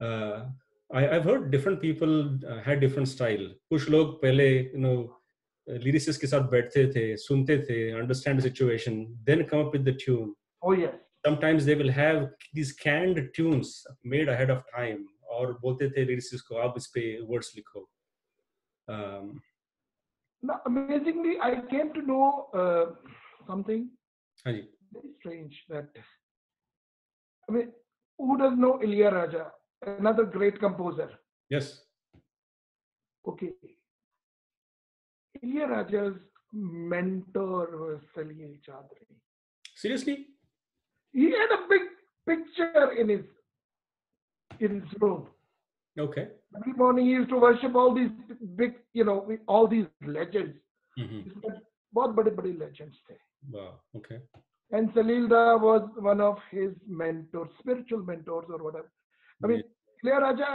Uh, I've heard different people had different style. कुछ लोग पहले, lyricists के साथ बैठते थे, सुनते थे, understand the situation, then come up with the tune. Oh yes. Sometimes they will have these canned tunes made ahead of time, और बोलते थे lyricists को आप इस पे words लिखो. Now, amazingly, I came to know something हाँ जी. very strange. That, I mean, who does know Ilya Raja, another great composer? Yes. Okay. Ilya Raja's mentor was Salil Chaudhary. Seriously? He had a big picture in his room. Okay. Every morning he used to worship all these big, all these legends. Mm-hmm. बहुत बड़े legends थे. Wow. Okay. and Salilda was one of his mentors, spiritual mentors or whatever. I Yeah. mean, Ilayaraja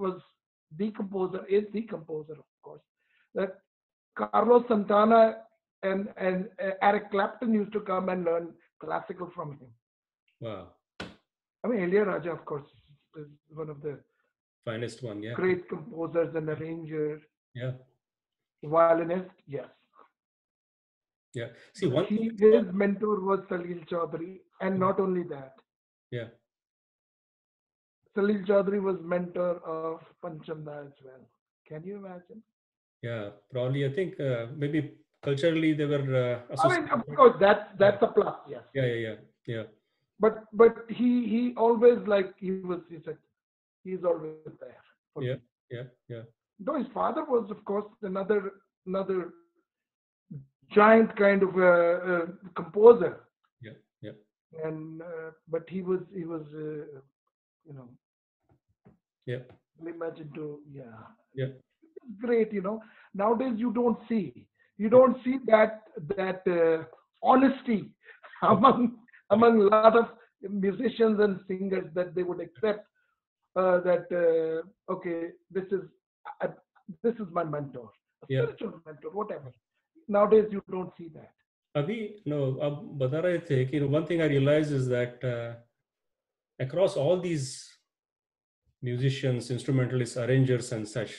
was the composer, is the composer, of course. That Carlos Santana and Eric Clapton used to come and learn classical from him. Wow. I mean, Ilayaraja, of course, is one of the Finest one. Yeah. great composers and arrangers, Yeah. violinist, yes. Yeah. See, But one thing. his mentor was Salil Chaudhary, and Yeah. not only that, Yeah. Salil Chaudhary was mentor of Panchamda as well. Can you imagine? Yeah. Probably, I think maybe culturally they were I mean, of associated. course, Yeah. that's a plus, yes. Yeah. Yeah. Yeah. Yeah. But he always like he said he's always there for me. Yeah. Yeah. Yeah. Though his father was, of course, another giant kind of composer, Yeah. Yeah. and but he was you know Yeah. very much into Yeah. great. Nowadays you Yeah. don't see that honesty Okay. among Correct. among a lot of musicians and singers that they would accept that okay, uh, this is my mentor, a Yeah. spiritual mentor, whatever. Nowadays you don't see that. अभी no अब बता रहे थे कि one thing I realized is that across all these musicians, instrumentalists, arrangers, and such,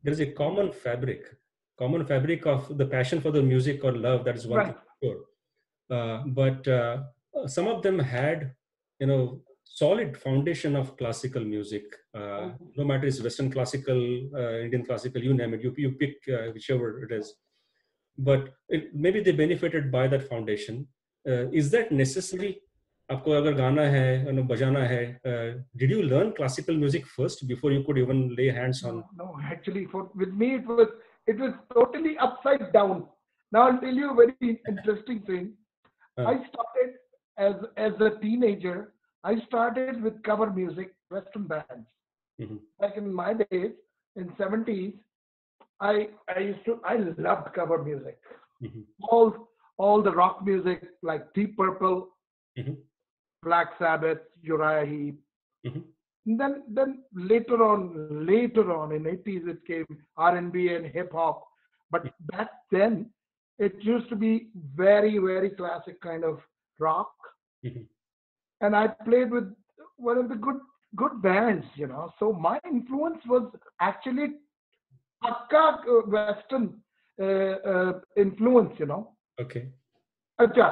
there is a common fabric of the passion for the music or love. That is one thing Right. for sure. But some of them had, solid foundation of classical music. Oh, No matter it's Western classical, Indian classical, you name it. You pick whichever it is. But maybe they benefited by that foundation. Is that necessary? आपको अगर गाना है बजाना है did you learn classical music first before you could even lay hands on no, actually, with me it was totally upside down. Now I'll tell you a very interesting thing. uh, I started as a teenager. I started with cover music, Western bands. mhm, Back in my days, in '70s, I loved cover music. mhm, All the rock music like Deep Purple, mhm, Black Sabbath, Uriah Heep. mhm, And then later on in '80s it came R&B and hip hop. But back then it used to be very very classic kind of rock. mhm. And I played with one of the good bands. So my influence was actually pakka Western influence. Okay. Acha,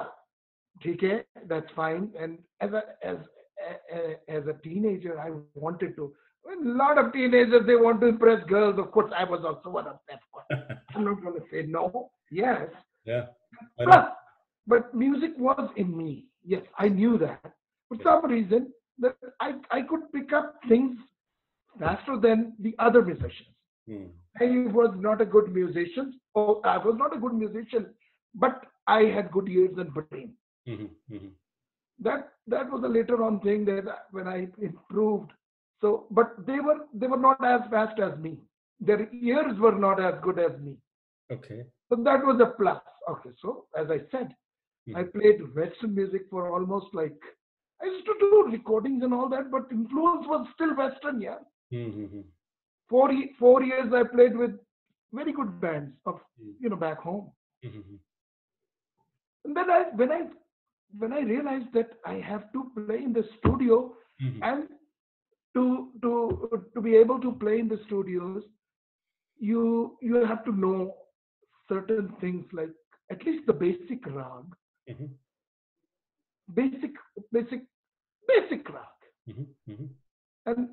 okay, that's fine. And as a teenager, I wanted to. A lot of teenagers they want to impress girls. Of course, I was also one of them. Of course, I'm not going to say no. Yes, Yeah. Why not? plus, but music was in me. Yes, I knew that. For Yeah. some reason, that I could pick up things faster than the other musicians. Hmm. I was not a good musician. Oh, I was not a good musician, but I had good ears and brain. Mhm, mhm. That was a later on thing that when I improved. So, but they were not as fast as me. Their ears were not as good as me. Okay. So that was a plus. Okay, so as I said, I Mhm, played Western music for almost like I used to do recordings and all that, but influence was still Western. Yeah, mhm, mhm, 4 years I played with very good bands of back home. mhm, And then when I realized that I have to play in the studio, mhm, and to be able to play in the studios, you have to know certain things like at least the basic rag, mhm, basic basic basic rag. mhm, mhm. And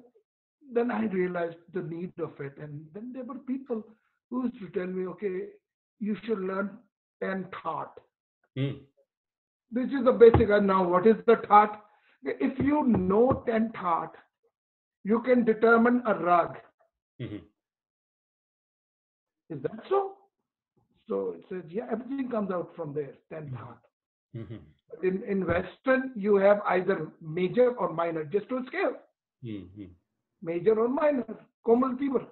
then I realized the need of it. And then there were people who used to tell me, okay, you should learn 10 thought. Mm. This is the basic. And now, what is the thought? If you know 10 thought, you can determine a rag. Mhm. Is that so? So it says, yeah, everything comes out from there, 10 Mhm. thought. Mhm. But in Western, you have either major or minor, just to scale. Mhm. Major or minor, Komal Tivar.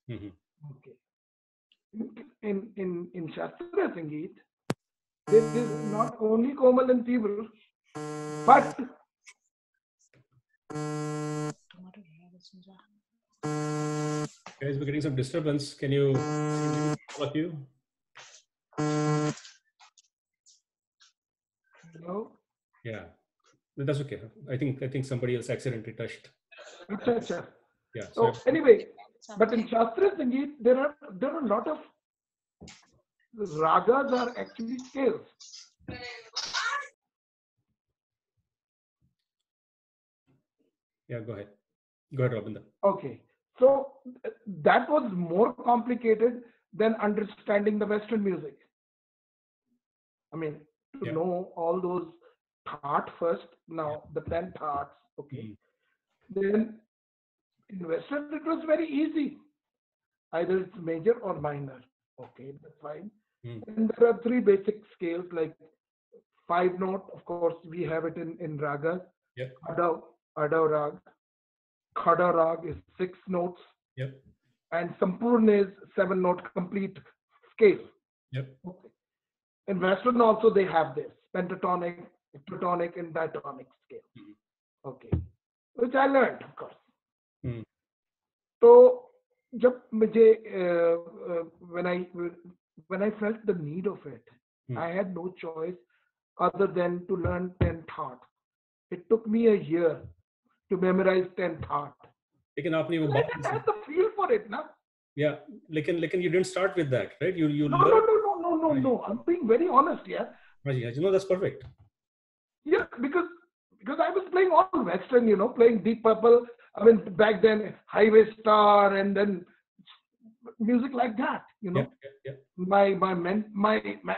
Mhm. Okay. In Shastra Sangeet, There is not only Komal and Tibur, but Guys, we're getting some disturbance. Can you all of you? no. Yeah, that's okay. I think somebody else accidentally touched. Acha, acha. Yeah. So anyway, but in Shastriya Sangeet, there are a lot of ragas are actually scales. Yeah, go ahead. Go ahead, Robinda. Okay, so that was more complicated than understanding the Western music. I mean, to know all those thought first. Now the 10 thoughts. Okay, then in Western it was very easy. Either it's major or minor. Okay, that's fine. And there are three basic scales like 5 note. Of course, we have it in ragas. Yeah. Adav rag. Khada rag is 6 notes. Yep. And Sampurna is 7 note complete scale. Yep. Okay. In Western also they have this pentatonic, heptatonic, and diatonic scale. Okay, which I learned, of course. So, जब मुझे when I felt the need of it, I had no choice other than to learn 10 thoughts. It took me a year to memorize 10 thoughts. लेकिन आपने वो I बात didn't have the feel for it, na? Yeah, लेकिन you didn't start with that, right? You No. I'm being very honest, yeah. No, that's perfect. Yeah, because I was playing all Western, playing Deep Purple. I mean, back then, Highway Star, and then music like that, Yeah. My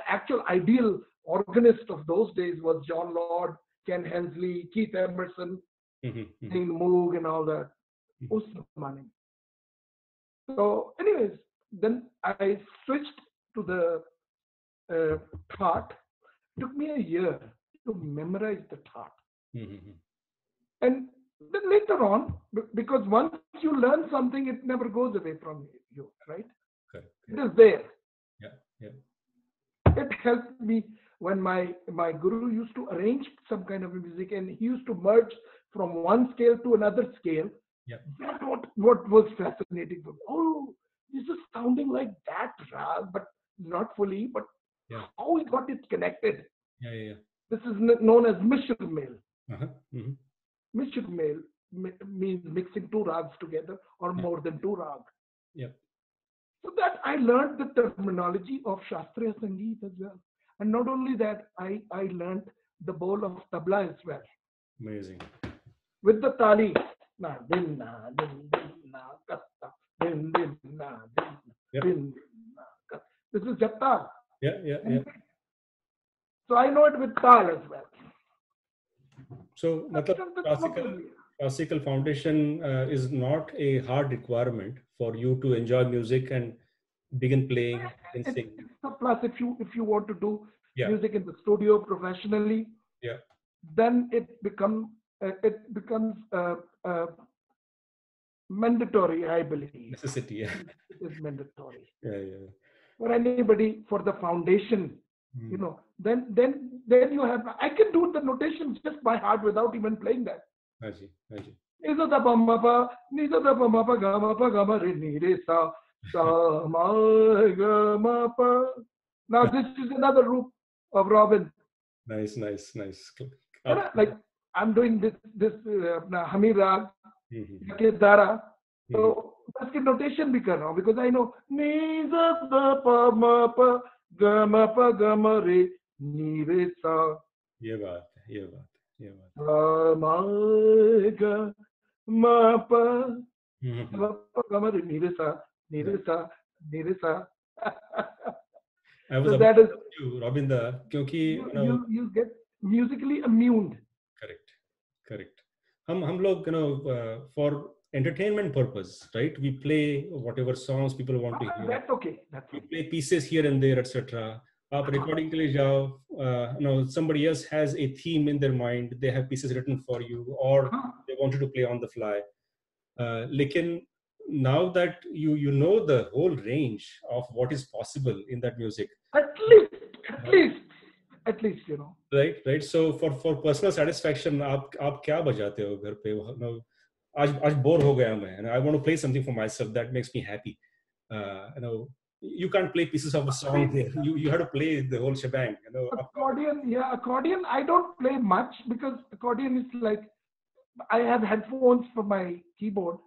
actual ideal organist of those days was John Lord, Ken Hensley, Keith Emerson, Dean Moog, and all that. So, anyways, then I switched to the thought. It took me a year to memorize the thought. And then later on, because once you learn something, it never goes away from you, right? Correct. It is there. Yeah. It helped me when my guru used to arrange some kind of music, and he used to merge from one scale to another scale. Yeah. That's what was fascinating for me. Oh, this is sounding like that rag, but not fully. But how he got it connected? Yeah. This is known as mishra mel. Mishra mel means mixing two rags together or more than two rags. Yeah. So that I learned the terminology of Shastriya Sangeet as well. And not only that, I learned the bowl of tabla as well. Amazing. With the tali. Na, din, na, din, na, katta, din, na, din, na, katta. This is Japtal. Yeah. So I know it with tal as well. So, classical foundation is not a hard requirement for you to enjoy music and begin playing and sing. It's a plus if you want to do music in the studio professionally. Yeah. Then it becomes mandatory, I believe. Necessity. Yeah. It is mandatory. Yeah. For anybody, for the foundation, then you have. I can do the notation just by heart without even playing that. Haji. Nisa da pa ma pa ga ma re ni re sa ma ga ma pa. Now this is another root of Robin. Nice. Like I'm doing this Hami Rag, Dara. So that's the notation bhi kar raha hu because I know ni za da pa ma pa ga ma re ni re sa. ये बात ma ga ma pa ga ma re ni re sa. I was so about that is you, Robinda, क्योंकि you get musically immune. Correct. हम लोग for entertainment purpose, right? We play whatever songs people want to hear. That's okay. We play pieces here and there, etc. आप recording के लिए जाओ, somebody else has a theme in their mind. They have pieces written for you, or they want you to play on the fly. लेकिन now that you know the whole range of what is possible in that music, at least at least, you know. Right. So for personal satisfaction, आप क्या बजाते हो घर पे? आज bore हो गया मैं, and I want to play something for myself that makes me happy. You know, you can't play pieces of a I song mean, there. You have to play the whole shebang. You know, accordion, yeah, accordion. I don't play much because accordion is like I have headphones for my keyboard.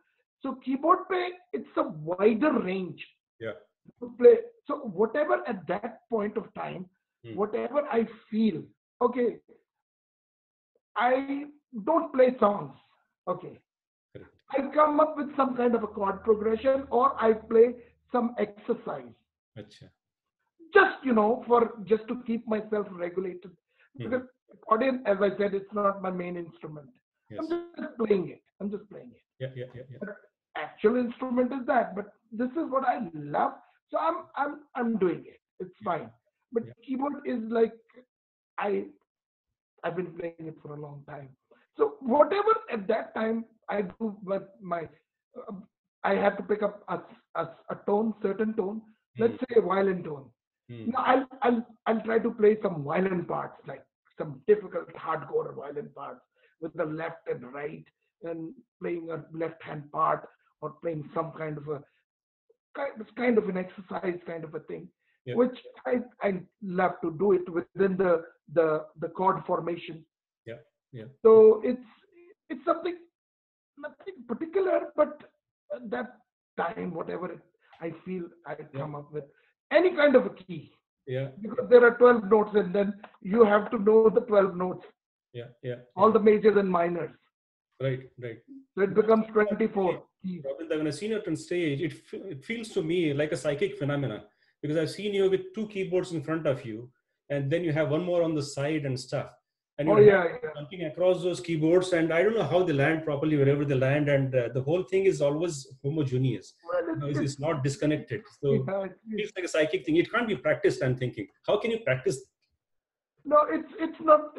So keyboard play, it's a wider range yeah. to play. So whatever at that point of time, Hmm. whatever I feel, okay, I don't play songs. Okay, Correct. I come up with some kind of a chord progression or I play some exercise. Achha. Just, you know, for just to keep myself regulated. Hmm. Because accordion, as I said, it's not my main instrument. I'm Yes. just playing it. I'm just playing it. Yeah. But actual instrument is that. But this is what I love, so I'm doing it. It's fine. But Yeah. keyboard is like I I've been playing it for a long time. So whatever at that time I do with my, uh, I have to pick up a tone, certain tone. Let's Hmm. say a violin tone. Hmm. Now I'll try to play some violin parts, like some difficult hardcore violin parts with the left and right, and playing a left hand part or playing some kind of an exercise kind of a thing, Yeah. which I love to do it within the chord formation. Yeah. Yeah. So it's something nothing particular, but at that time, whatever I feel, I Yeah. come up with any kind of a key, Yeah. because there are 12 notes, and then you have to know the 12 notes, Yeah. all the majors and minors. Right. So it When I've becomes seen you on 24 stage, keys. Govinda, when I've seen you on stage, it feels to me like a psychic phenomena, because I've seen you with two keyboards in front of you, and then you have one more on the side and stuff, and Oh your hands yeah, are yeah. jumping across those keyboards, and I don't know how they land properly wherever they land, and the whole thing is always homogeneous. Well, You know, it's not disconnected. So yeah, it feels like a psychic thing. It can't be practiced. I'm thinking, how can you practice? no, it's not.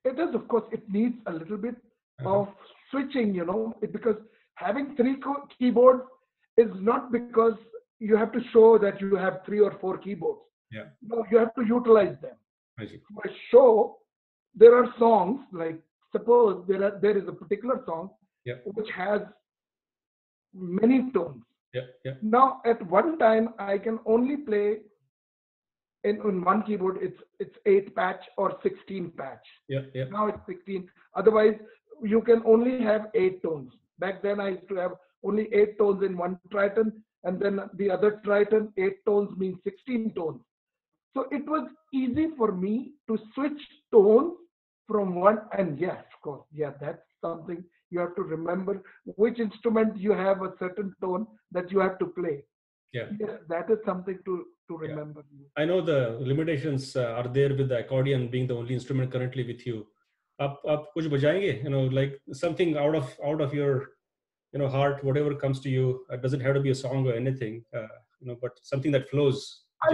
It is, of course. It needs a little bit Uh-huh. of switching, you know, because having three keyboards is not because you have to show that you have three or four keyboards. Yeah, No, you have to utilize them. I see. For a show, there are songs like, suppose there is a particular song Yeah, which has many tones. yeah. Now, at one time, I can only play in one keyboard. It's 8 patch or 16 patch. Yeah. Now it's 16. Otherwise, you can only have 8 tones. Back then, I used to have only 8 tones in one triton, and then the other triton, 8 tones means 16 tones. So it was easy for me to switch tones from one. And yes, of course, yeah, that's something you have to remember, which instrument you have a certain tone that you have to play. Yeah. Yes, that is something to Yeah. remember. I know the limitations are there with the accordion being the only instrument currently with you. आप कुछ बजाएंगे? You know, like something out of your heart, whatever comes to you. It doesn't have to be a song or anything. But something that flows. I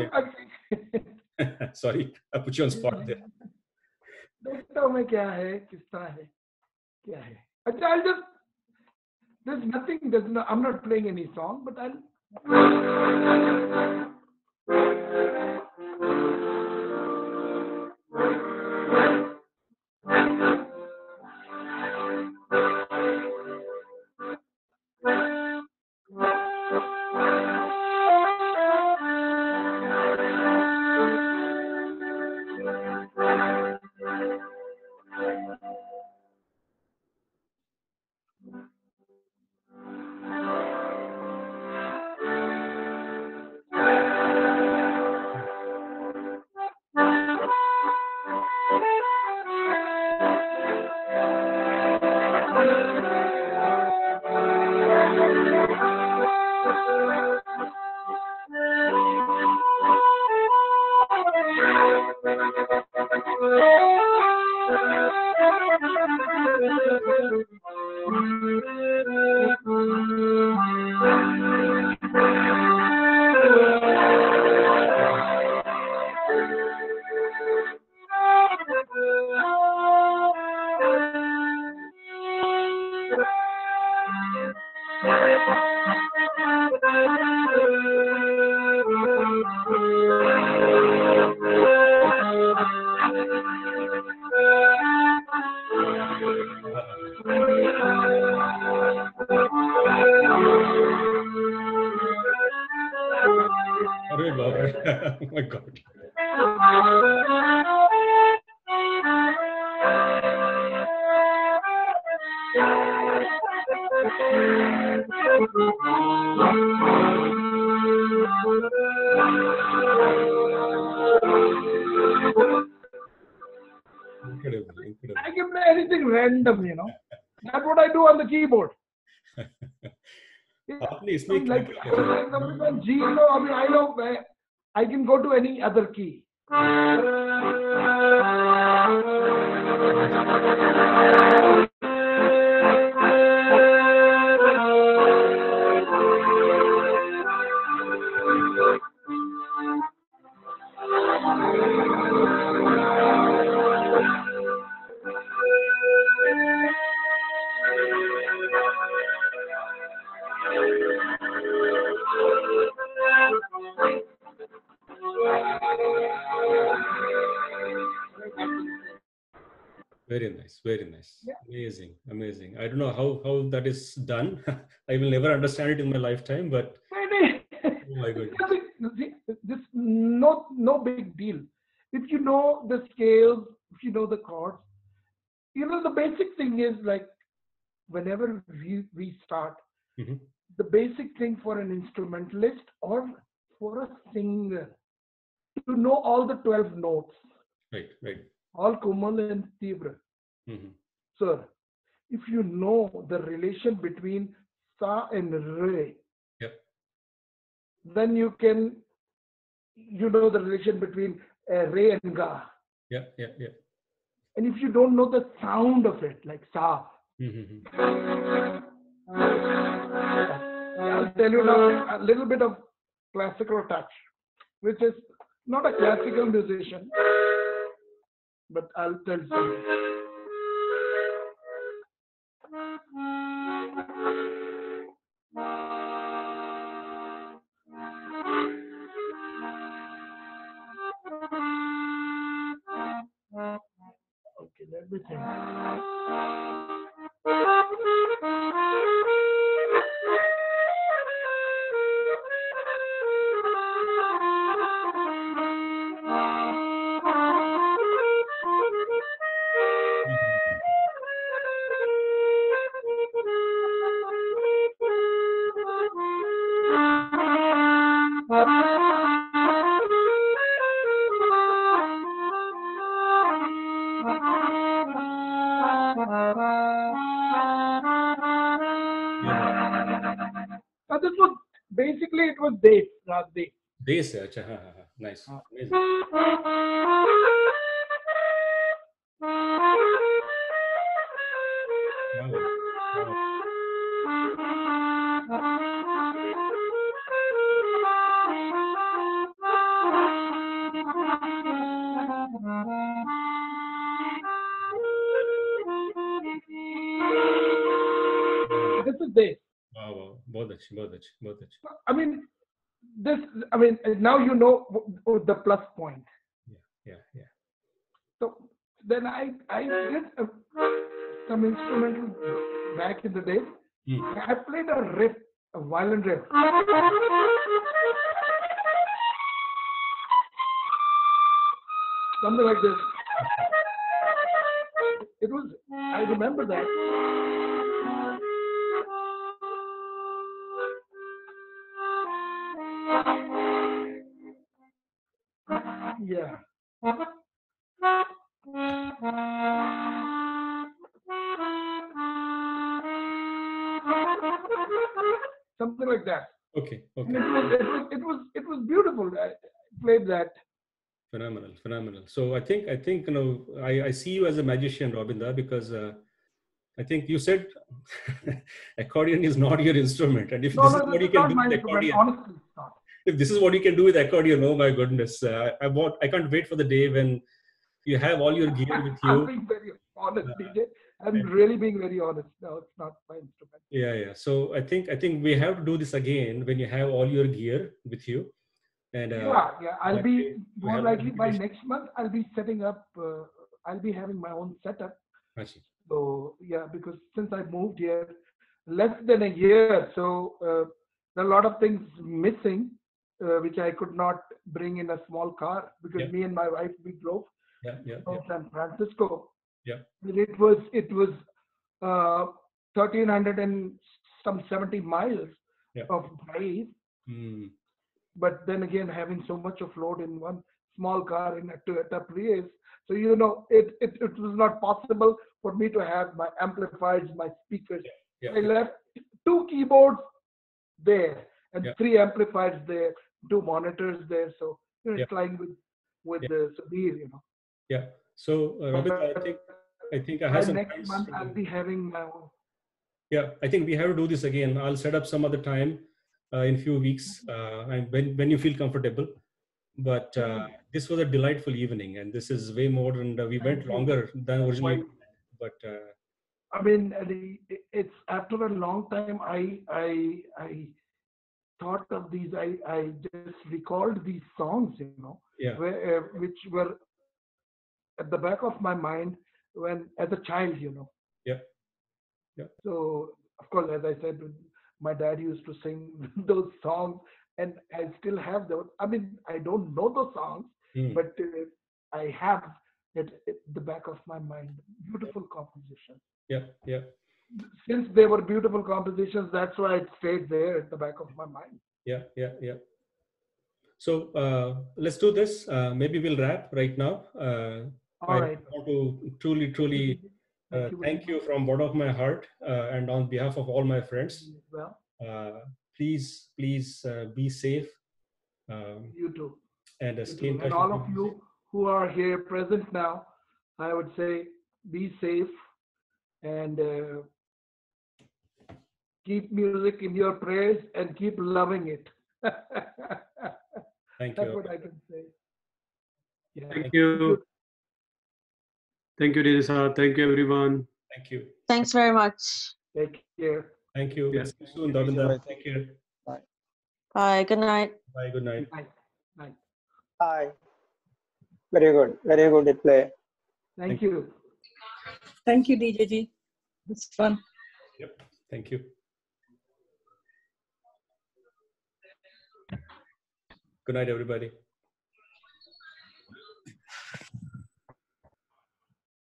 Sorry, I put you on spot there. देखता हूँ मैं क्या है, किस तरह है, क्या है. अच्छा, I'll just, there's nothing, I'm not playing any song, but I'll. God. Incredible, incredible. I can play anything random, you know. That's what I do on the keyboard. Yeah. आपने I इसमें mean, क्या like, क्या किया? somebody G, so I mean, I know I can go to any other key. Very nice, very nice. Yeah. Amazing, amazing. I don't know how that is done. I will never understand it in my lifetime, but oh my goodness. See, this no big deal. If you know the scales, if you know the chords, you know the basic thing is like whenever we start, Mhm. the basic thing for an instrumentalist or for a singer to know all the 12 notes, Right, right. all Komal and Tibra. Mhm. Sir, if you know the relation between Sa and Re, Yep. then you can, you know the relation between Re and Ga. Yep, yep, yep. And if you don't know the sound of it, like Sa, Mhm. I'll tell you now a little bit of classical touch, which is not a classical musician, but I'll tell you something. Okay, let me think. Mhm. Yeah. This was basically it was Dev, Rag Dev. Bass है, अच्छा, हाँ, हाँ, हाँ. Nice, Uh, amazing. Wow, wow. Wow, This is Dev. wow, wow. बहुत अच्छी, बहुत अच्छी, बहुत अच्छी. I mean, this. I mean, now you know the plus point. Yeah, yeah, yeah. So then I did some instrumental back in the day. Hmm. I played a riff, a violin riff. Something like this. It was, I remember that. Yeah. Something like that. Okay, And okay. it was beautiful. I played that. Phenomenal, phenomenal. So I think I see you as a magician, Robinda, because I think you said accordion is not your instrument, and if No, this no, is this what you is can not do my with instrument. accordion, Honestly, it's not. if this is what you can do with accordion, oh my goodness, I can't wait for the day when you have all your gear with I'm you. being very honest, Uh, DJ. I'm really being very honest. No, it's not my instrument. yeah, yeah. So I think we have to do this again when you have all your gear with you, and Yeah, yeah. I'll that be way we more have the likely by repetition. next month. I'll be setting up. I'll be having my own setup. Achi. So yeah, because since I moved here less than a year, so there are a lot of things missing. which I could not bring in a small car because Yeah. me and my wife we drove Yeah. Yeah. from Yeah. San Francisco. Yeah. And it was 1,300 and some 70 miles Yeah. of drive. Mm. But then again, having so much of load in one small car in a Toyota Prius, so it was not possible for me to have my amplifiers, my speakers. Yeah. I Yeah. left two keyboards there and Yeah. three amplifiers there, two monitors there. So Yeah. flying with Yeah. the Sabir. Yeah. So, Robin, But I think I by have some next friends. month, I'll be having my own. Yeah, I think we have to do this again. I'll set up some other time in few weeks, and when you feel comfortable. But Sure. this was a delightful evening, and this is way more, and we went Thank you. longer than originally Why? planned. But I mean, it's after a long time. I thought of these. I just recalled these songs, yeah, which were at the back of my mind when as a child. yeah, yeah, So of course, as I said, my dad used to sing those songs, and I still have those. I mean, I don't know the songs, mm, but I have it at the back of my mind. Beautiful composition. yeah, yeah, Since they were beautiful compositions, that's why it stayed there at the back of my mind. yeah, yeah, yeah. So let's do this. Maybe we'll wrap right now. All I right. want to truly, Thank you, truly DJ. Thank you very thank you much. from bottom of my heart, and on behalf of all my friends. You as well. Please, please be safe, um, You too. and You stay in too. And touch with all your of music. you who are here present now, I would say be safe and keep music in your prayers and keep loving it. Thank That's you. what I can say. Yeah. Thank Thank you. Thank you. you. Thank you, Disa. Thank you, everyone. Thank you. Thanks very much. Take care. Thank you. Yeah. See you soon, Thank you, Davinda. Vijay. Take care. Bye. Bye. Good night. Bye. Good night. Night. Night. Hi. Very good. Very good at play. Thank you. Thank you, DJG. It's fun. Yep. Thank you. Good night, everybody.